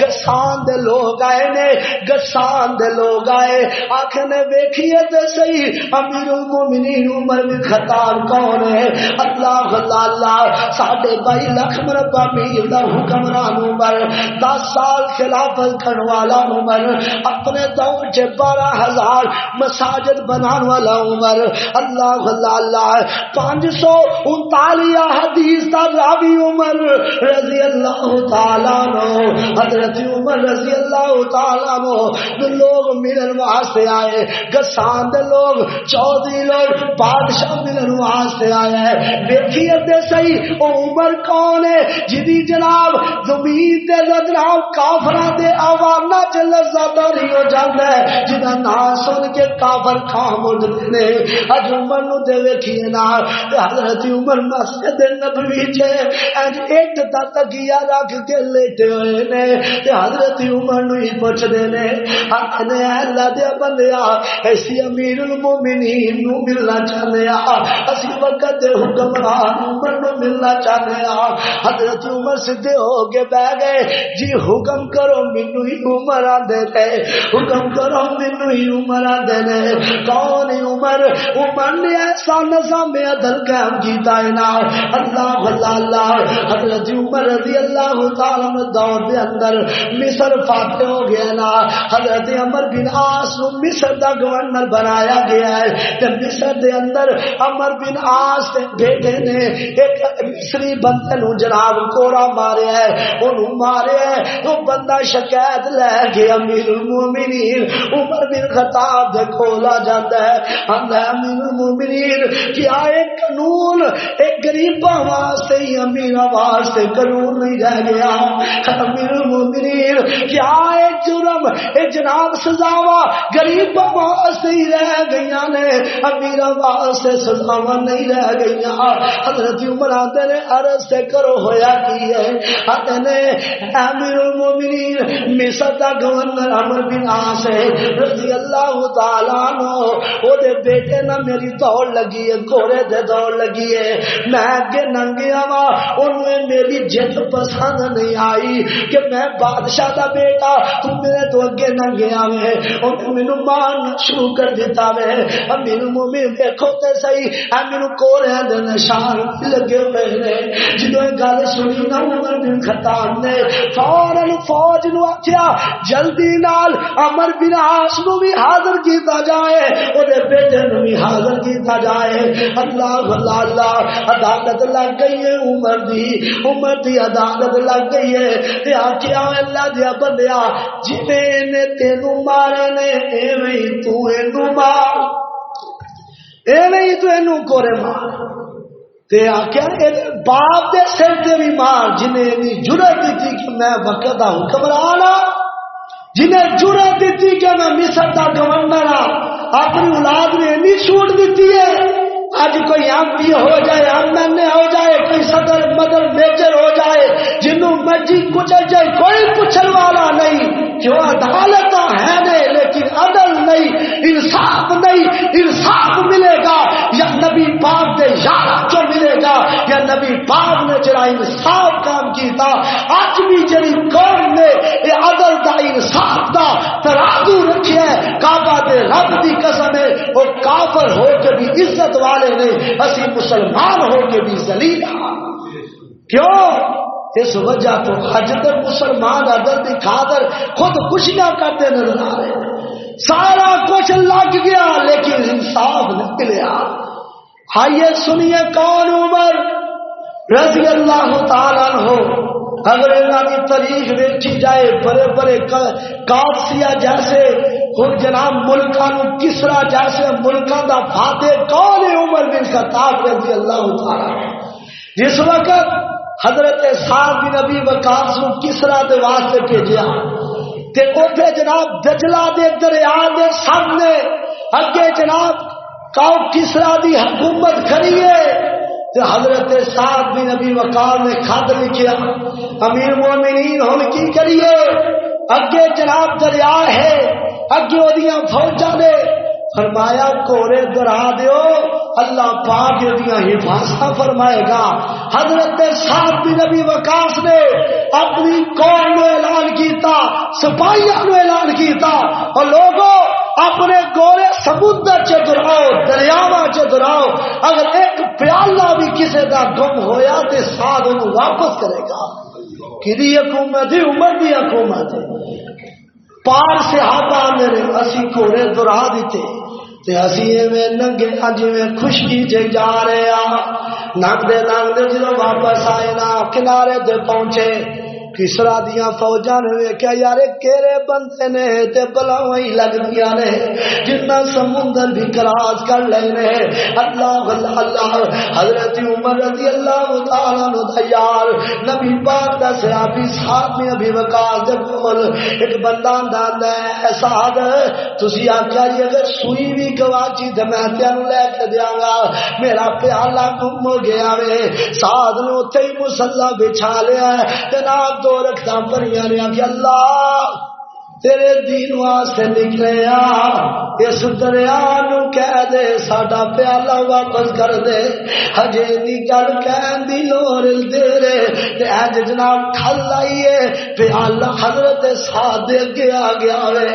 گسان دے لوگ آئے نے گسان دے لوگ آئے آکھنے ویکھیے تے صحیح امیر المومنین عمر بن خطاب کون ہے اللہ اللہ 2.5 لاکھ مربع میل دا حکمران عمر 10 سال خلافت کرنے والا عمر اپنے دور چ 12,000 مساجد بنان والا عمر اللہ اللہ 539 حدیث دا راوی عمر رضی اللہ تعالیٰ عنہ حضرت عمر رضی اللہ تعالیٰ عنہ لوگ ملن واسطے آئے گسان دے لوگ چودھری لوگ بادشاہ ملن واسطے آئے ہیں دیکھیے تے صحیح او عمر کون ہے جدی جناب زمین تے جناب کافراں دے آوانا چ لذتداری ہو جاندا ہے جدا نام سن کے کافر خام اٹھتے نے اج عمر نو تے ویکھیے نا حضرت عمر مسجد نبوی چ اج ایک دا تکیا رکھ کے لیٹے ہوئے نے تے حضرت عمر نو ہی پوچھ دینے آنے اللہ دے بندیا ایسی امیر المومنین نو ملنا چاہنے اسی وقت دے حکمران عمر نو ملنا چاہنے حضرت عمر سدھے ہو کے بہ گئے جی حکم کرو مینوں ہی عمر آندے تے حکم کرو مینوں ہی عمر آندے نے کون عمر نے ایسا نظام عدل قائم کیتا ہے نا اللہ اللہ حضرت عمر رضی اللہ تعالی عنہ دور دے اندر مصر فاتح ہو گیا نا حضرت عمر بن عاص نو مصر دا گورنر بنایا گیا ہے تے مصر دے اندر عمر بن عاص دے بیٹے نے ایک مصری بندے نو جناب کوڑا ماریا ہے اونوں ماریا ہے وہ بندہ شکایت لے گیا امیر المومنین عمر بن خطاب دے کول آ جاندا ہے امیر المومنین کیا ایک قانون ایک غریباں واسطے ہی امیر واسطے قانون نہیں رہ گیا امیر المومنین کیا ایک جرم ایک جناب سزاواں غریباں واسطے ہی رہ گئیاں نے امیر واسطے سزاواں نہیں رہ گئیاں حضرت عمر آتے نے عرض سے کرو ہویا کی ہے آتے نے امیر المومنین مصر دا گورنر عمر بن عاص رضی اللہ تعالیٰ عنہ وہ دے بیٹے نہ میری دوڑ لگی ہے گھوڑے دے دوڑ لگی ہے میں اگے ننگیا وا انہیں میری جد پسند نہیں آئی کہ میں بادشاہ دا بیٹا تم میرے تو اگے ننگیا وے انہیں مینوں مارنا شروع کر دیتا وے امیر المومنین دیکھو تے صحیح مینوں کوڑے دے نشان لگے ہوئے نے جدوں یہ گل سنی نا عمر بن خطاب نے فوراً فوج نو آکھیا جلدی نال عمر بن عاص نو بھی حاضر کیتا جائے او دے بیٹے نو بھی حاضر کیتا جائے اللہ اللہ عدالت لگ گئی ہے عمر دی عدالت لگ گئی ہے تے آکھیا اللہ دیا بندیا جویں نے تینوں مارے نے ایویں ہی تو اینوں مار ایویں ہی تو اینوں کوڑے مار تے آکھیا باپ دے سر تے بھی مار جنہیں اتنی جرأت دیتی کہ میں وقت دا حکمران جنہیں جرأت دیتی کہ میں مصر دا گورنر اپنی اولاد نے اتنی چھوٹ دیتی ہے آج کوئی ایم پی ہو جائے ایم این اے ہو جائے کوئی صدر مدر میجر ہو جائے جنوں مرضی کچل جائے کوئی پوچھنے والا نہیں کیوں عدالت ہے نہیں لیکن عدل نہیں انصاف ملے گا یا نبی پاک دے یار جو ملے گا یا نبی پاک نے جڑا انصاف کام کیتا اج بھی جڑی قوم نے یہ عدل دا انصاف دا ترازو رکھیا ہے کعبہ دے رب دی قسم ہے وہ کافر ہو کے بھی عزت والے نہیں اسی مسلمان ہو کے بھی ذلیل کیوں اس وجہ تو حج تک مسلمان عدل دی خاطر خود خوشیاں کرتے نظر آ رہے ہیں سارا کچھ لگ گیا لیکن انصاف نہیں ملیا آئیے سنیے کون عمر رضی اللہ تعالیٰ عنہ اگر انہوں کی تاریخ دیکھی جائے بڑے بڑے قادسیہ جیسے خود جناب ملکان کسرا جیسے ملکان دا فاتح کون عمر بن خطاب رضی اللہ تعالیٰ جس وقت حضرت سعد بن ابی وقاص نو کسرا دے واسطے بھیجیا تے اوتھے جناب دجلہ دے دریا دے سامنے اگے جناب کاؤ کسرا دی حکومت کھڑی ہے تے حضرت سعد بن ابی وقاص نے خط لکھیا امیر مومنین ہن کی کریے اگے جناب دریا ہے اگے اودیاں فوجاں نے فرمایا کوڑے درا دیو اللہ پاک دیاں حفاظت فرمائے گا حضرت سعد بن ابی وقاص نے اپنی قوم کو اعلان کیتا سپاہیاں کو اعلان کیتا اور لوگوں اپنے گورے سمندر چ دراؤ دریاواں چ دراؤ اگر ایک پیالہ بھی کسی دا گم ہویا تے سعد انہوں واپس کرے گا کدی حکومت عمر دی حکومت پار صحابہ میرے اسی کوڑے درا دیتے تے اسی ایویں ننگے جویں خشکی چ جا رہے ننگدے جدوں واپس آئے نا کنارے تے پہنچے کسرا دیاں فوجاں نے ویکھیا یار کیڑے بندے نے تے بلاواں ہی لگدیاں نے جنہ سمندر بھی کراس کر لینے اللہ اللہ حضرت عمر رضی اللہ تعالی عنہ دا یار نبی پاک دا صحابی سعد بن ابی وقاص دے کول ایک بندہ آندا ہے سعد تسی آکھیا جی اگر سوئی بھی گواچی تے میں تینوں لے کے دیاں گا میرا پیالہ گم ہو گیا وے سعد نے اوتھے ہی مصلی بچھا لیا تے نال دو توجہ رکھتا پڑھیا نے کہ اللہ تیرے دین واسطے نکلے اس دریا نو کہہ دے ساڈا پیالہ واپس کر دے ہجے دی گل کہن دی لوڑ دے رے تے اج جناب کھل آئیے پیالہ حضرت سعد دے اگے آ گیا وے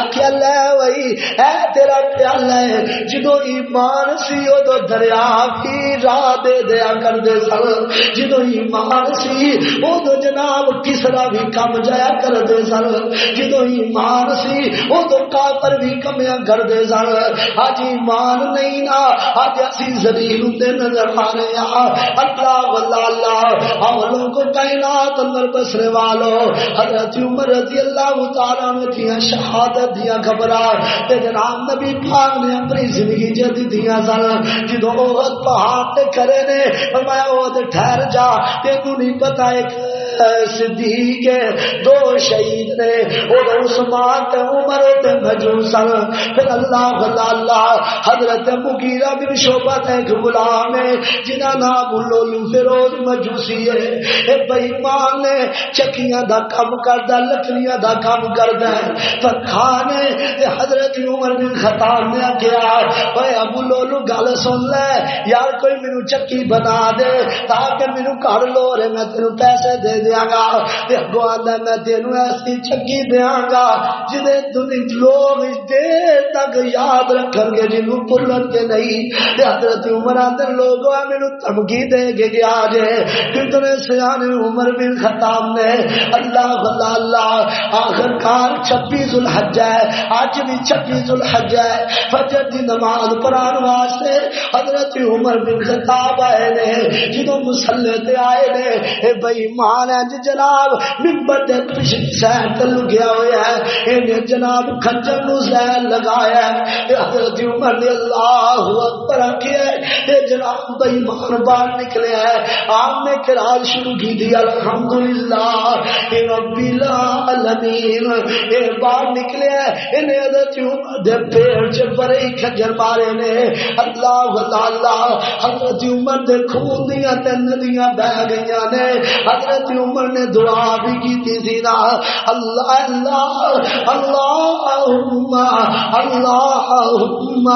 آکھیا لے وئی اے تیرا پیالہ ہے جدوں ایمان سی اودوں دریا بھی راہ دے دیا کر دے سن جدوں ایمان سی اودوں جناب کسرا بھی کم جایا کر دے سن جدوں ایمان سی او تو کافر بھی کمیاں کر دے سن اج ایمان نہیں نا اج اسی ذلیل ہوندے نظر آ رہے ہیں اللہ واللہ اللہ ہم لوگوں کو کائنات اندر بسنے والوں حضرت عمر رضی اللہ تعالی عنہ کی شہادت دیا خبراں تے جناب نبی پاک نے اپنی زندگی جدی دیا سن جدوں احد پہاڑ تے کھڑے نے فرمایا احد ٹھہر جا تینوں نہیں پتہ ایک صدیق دو شہید نے اور عثمان تے عمر تے مجوسن پھر اللہ اللہ حضرت مغیرہ بن شعبہ تے ایک غلام ہے جنہاں نام لولو فیروز مجوسی ہے اے بے ایمان نے چکیاں دا کام کردا لکڑیاں دا کام کردا ہے پر کھانے تے حضرت عمر بن خطاب نے کہا اوے ابو لولو گل سن لے یار کوئی مینوں چکی بنا دے تاکہ مینوں گھر لو رے میں تینوں پیسے دے دیاں گا تے اگوں آندا میں تینوں ایسی چکی دیاں گا جنہیں دنیا لوگ دیر تک یاد رکھن گے جنوں بھولن گے نہیں تے حضرت عمر اندر لوگ مینوں دھمکی دے کے گیا جے کتنے سیانے عمر بن خطاب نے اللہ اللہ آخر کار 26 ذوالحجہ ہے آج بھی 26 ذوالحجہ ہے فجر دی نماز پڑھان واسطے حضرت عمر بن خطاب آئے نے جدوں مصلی تے آئے نے اے بے ایمان ہے جناب منبر تے پچھلی سائڈ تے لگیا ہوا ہے انہیں جناب خنجر نو زہر لگایا ہے حضرت عمر نے اللہ اکبر کیا ہے جناب بے ایمان باہر نکلے ہے آپ نے قرآن شروع کی دی الحمدللہ رب العالمین اے باہر نکلے ہے انہیں حضرت عمر دے پیر چ بڑے خنجر مارے نے اللہ اللہ حضرت عمر دے خون دیاں تے ندیاں بہ گئیاں نے حضرت عمر نے دعا بھی کی تھی نا اللہ اللہ اللہم اللہم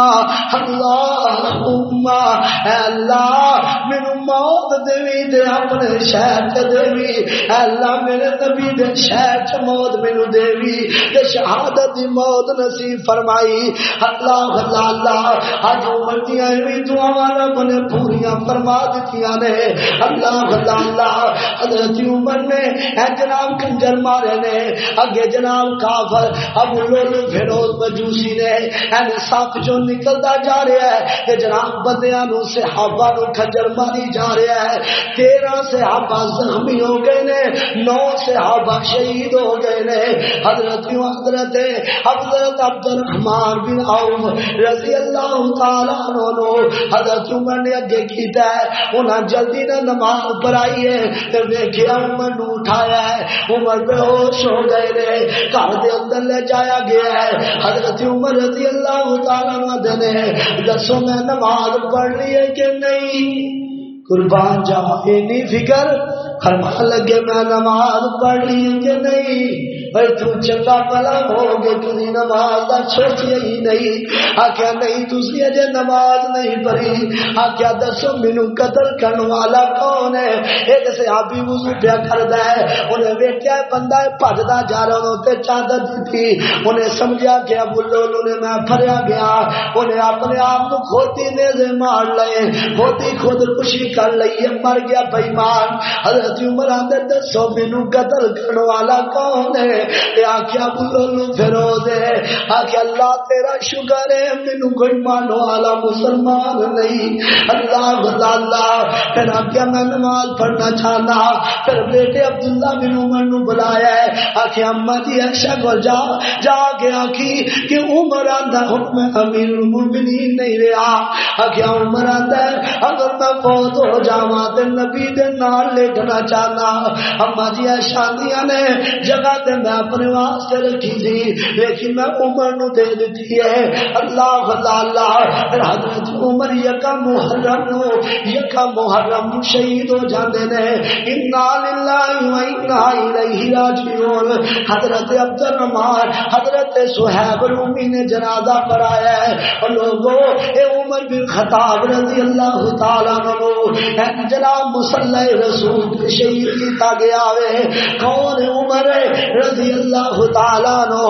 اللہم اے اللہ مینوں موت دیوی تے اپنے شہر تے دیوی اے اللہ میرے نبی دے شہر چ موت مینوں دیوی تے شہادت دی موت نصیب فرمائی اللہ اللہ اللہ اج عمر دیاں ایویں دعاواں رب نے پوریاں فرما دتیاں نے اللہ اللہ اللہ حضرت عمر نے اے جناب کنجر مارے نے اگے جناب کافر ابو لولو فیروز مجوسی نے این صف جو نکلدا جا رہا ہے کہ جناب بندیاں نو صحابہ نو کنجر ماری جا رہا ہے 13 صحابہ زخمی ہو گئے نے 9 صحابہ شہید ہو گئے نے حضرت عبد الرحمن بن عوف رضی اللہ تعالی عنہ حضرت عمر نے اگے کیتا ہے انہاں جلدی نہ نماز پڑھائی ہے تے ویکھیا عمر نو اٹھایا ہے عمر بے ہوش ہو گئے نے گھر دے اندر لے جایا گیا ہے حضرت عمر رضی اللہ تعالی عنہ نے دسو میں نماز پڑھ لی ہے کہ نہیں قربان جاؤ نہیں فکر فرمان لگے میں نماز پڑھ لی ہے کہ نہیں بھائی تو چنگا بلا ہو گے تھی نماز کا سوچیے ہی نہیں آخیا نہیں تھی اجے نماز نہیں پڑھی آخیا دسو مینو قتل کرنے والا کون ہے ایک صحابی وضو پیا کردا ہے انہیں ویکھیا بندہ بھجدا جا رہا تے چادر دی انہیں سمجھا کہ ابو لولو نے میں پھڑیا گیا انہیں اپنے آپ کو کھوتی نیزے مار لئے کھوتی خودکشی کر لئی مر گیا بے ایمان حضرت عمر اندر دسو مینو قتل کرنے والا کون ہے آخیا بولو فیروز ہے آخیا اللہ تیرا شکر ہے مینو کوئی مانو والا مسلمان نہیں اللہ اللہ پھر آخیا میں نماز پڑھنا چاہنا پھر بیٹے عبداللہ بن عمر نو بلایا ہے آخیا اما جی عائشہ کو جا کے آخی کہ عمر آندا حکم امیر المومنین نہیں رہا آخیا عمر آندا اگر میں فوت ہو جاواں تے نبی دے نال لیٹنا بچانا. اما جی شادیاں نے جگہ تے میں اپنے واسطے رکھی تھی لیکن میں عمر نو دے دیتی ہے. اللہ اللہ حضرت عمر یکا محرم نو شہید ہو جاندے نے. انا للہ و انا الیہ راجعون. حضرت عبد الرحمان حضرت صہیب رومی نے جنازہ پڑھایا ہے. اور لوگوں اے عمر بن خطاب رضی اللہ تعالیٰ عنہ جناب مصلی رسول شہید کیتا گیا ہے. کون عمر رضی اللہ تعالیٰ عنہ؟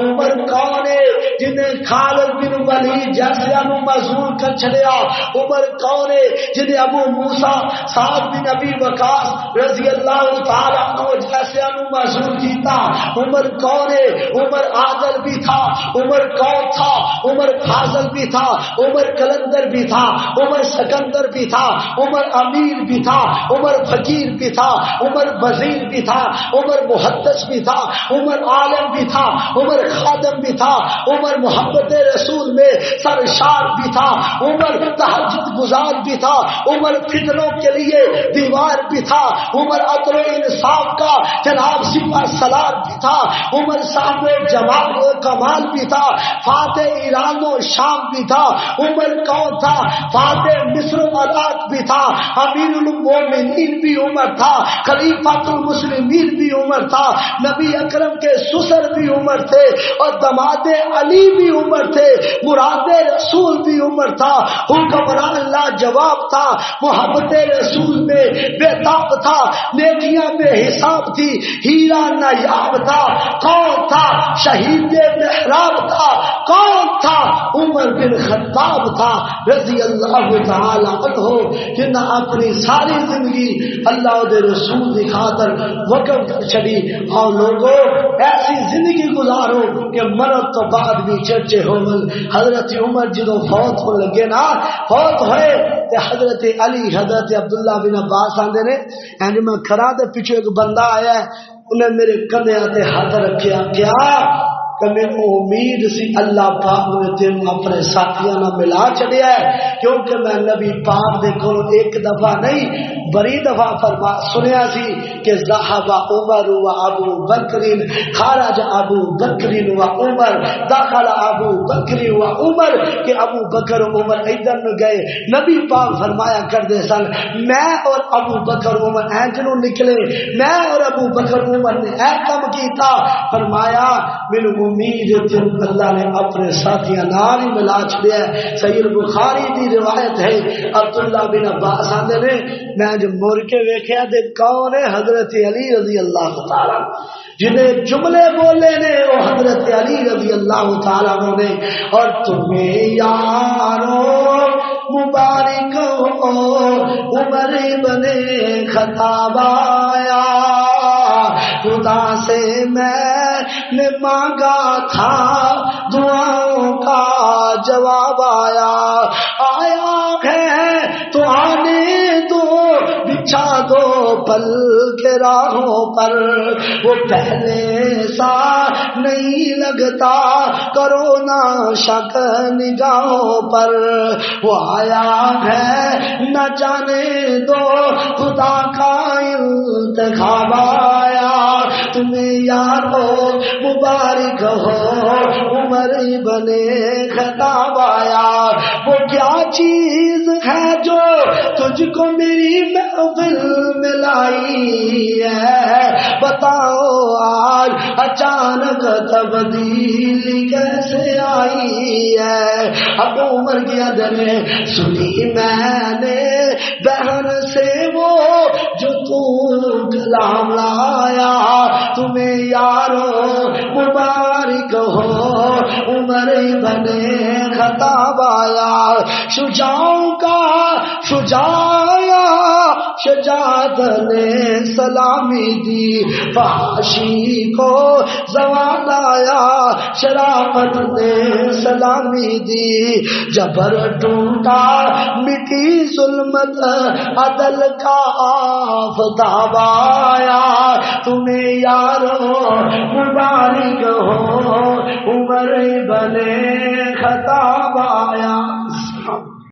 عمر کون ہے جنہیں خالد بن ولید جیسے انو معذور کر چھڑیا؟ عمر کون ہے جنہیں ابو موسیٰ سعد بن ابی وقاص رضی اللہ تعالیٰ عنہ جیسے انو معذور کیتا؟ عمر کون ہے؟ عمر عادل بھی تھا. عمر کون تھا؟ عمر فاضل بھی تھا. عمر کلندر بھی تھا. عمر سکندر بھی تھا. عمر امیر بھی تھا. عمر فقیر بھی تھا. عمر وزیر بھی تھا. عمر محدث بھی تھا. عمر عالم بھی تھا. عمر خادم بھی تھا. عمر محبت رسول میں سرشار بھی تھا. عمر تہجد گزار بھی تھا. عمر فتنوں کے لیے دیوار بھی تھا. عمر عدل و انصاف کا جناب سپہ سالار بھی تھا. عمر صاحب جمال و کمال بھی تھا. فاتح ایران و شام بھی تھا. عمر کون تھا؟ فاتح مصر و عراق بھی تھا. امیر المومنین بھی عمر تھا. خلیفۃ المسلمین بھی عمر تھا. نبی اکرم کے سسر بھی عمر تھے اور دماد علی بھی عمر تھے. مراد رسول بھی عمر تھا. حکمران لاجواب تھا. محبت رسول میں بے تاب تھا. نیکیاں بے حساب تھی. ہیرا نایاب تھا. کون تھا؟ شہید محراب تھا. کون تھا؟ عمر بن خطاب تھا رضی اللہ تعالی عنہ جنہ اپنی ساری زندگی اللہ دے رسول کی خاطر وقف کر چھڑی. اور لوگوں ایسی زندگی گزارو کہ مرد تو بعد بھی چرچے ہو. حضرت عمر جدو فوت ہو لگے نا، فوت ہوئے تے حضرت علی حضرت عبداللہ بن عباس آندے نے اینج میں کھڑا تے پیچھے ایک بندہ آیا ہے، انہیں میرے کندھے تے ہاتھ رکھیا. کیا کہ میں امید سی اللہ پاک نے تینوں اپنے ساتھیاں نہ ملا چڑیا ہے، کیونکہ میں نبی پاک دے کول ایک دفعہ نہیں بڑی دفعہ فرما سنیا سی کہ ذهب عمر و ابو بکر خرج ابو بکر و عمر دخل ابو بکر و عمر، کہ ابو بکر و عمر ادھر نہ گئے. نبی پاک فرمایا کرتے سن میں اور ابو بکر عمر اینجنوں نکلے، میں اور ابو بکر عمر نے اے کام کیتا. فرمایا میرے امید تم اللہ نے اپنے ساتھیاں نال ہی ملا چھڑیا. صحیح بخاری دی روایت ہے عبداللہ بن عباس آندے نے میں جب مڑ کے ویکھیا تے کون ہے؟ حضرت علی رضی اللہ تعالی جنہیں جملے بولے نے وہ حضرت علی رضی اللہ تعالی عنہ نے. اور تمہیں یارو مبارک ہو عمر بنے خطاب آیا، خدا سے میں نے مانگا تھا دعاؤں کا جواب آیا. آیا ہے تو آنے دو، بچھا دو پل کے راہوں پر، وہ پہلے سا نہیں لگتا کرو نہ شک نگاہوں پر. وہ آیا ہے نہ جانے دو خدا کا انتخاب آیا. تمہیں یارو مبارک ہو عمر بنے خطاب آیا. وہ کیا چیز ہے جو تجھ کو میری محفل میں لائی ہے، بتاؤ آج اچانک تبدیلی کیسے آئی ہے. اب عمر کی ادر سنی میں نے بہن سے وہ جو تو کلام لایا. تمہیں یارو مبارک ہو عمر بنے خطاب آیا. شجاعوں کا شجاع شجاعت نے سلامی دی، فحاشی کو زوال آیا شرافت نے سلامی دی. جبر ٹوٹا مٹی ظلمت عدل کا آفتاب آیا. تمہیں یارو مبارک ہو عمر بنے خطاب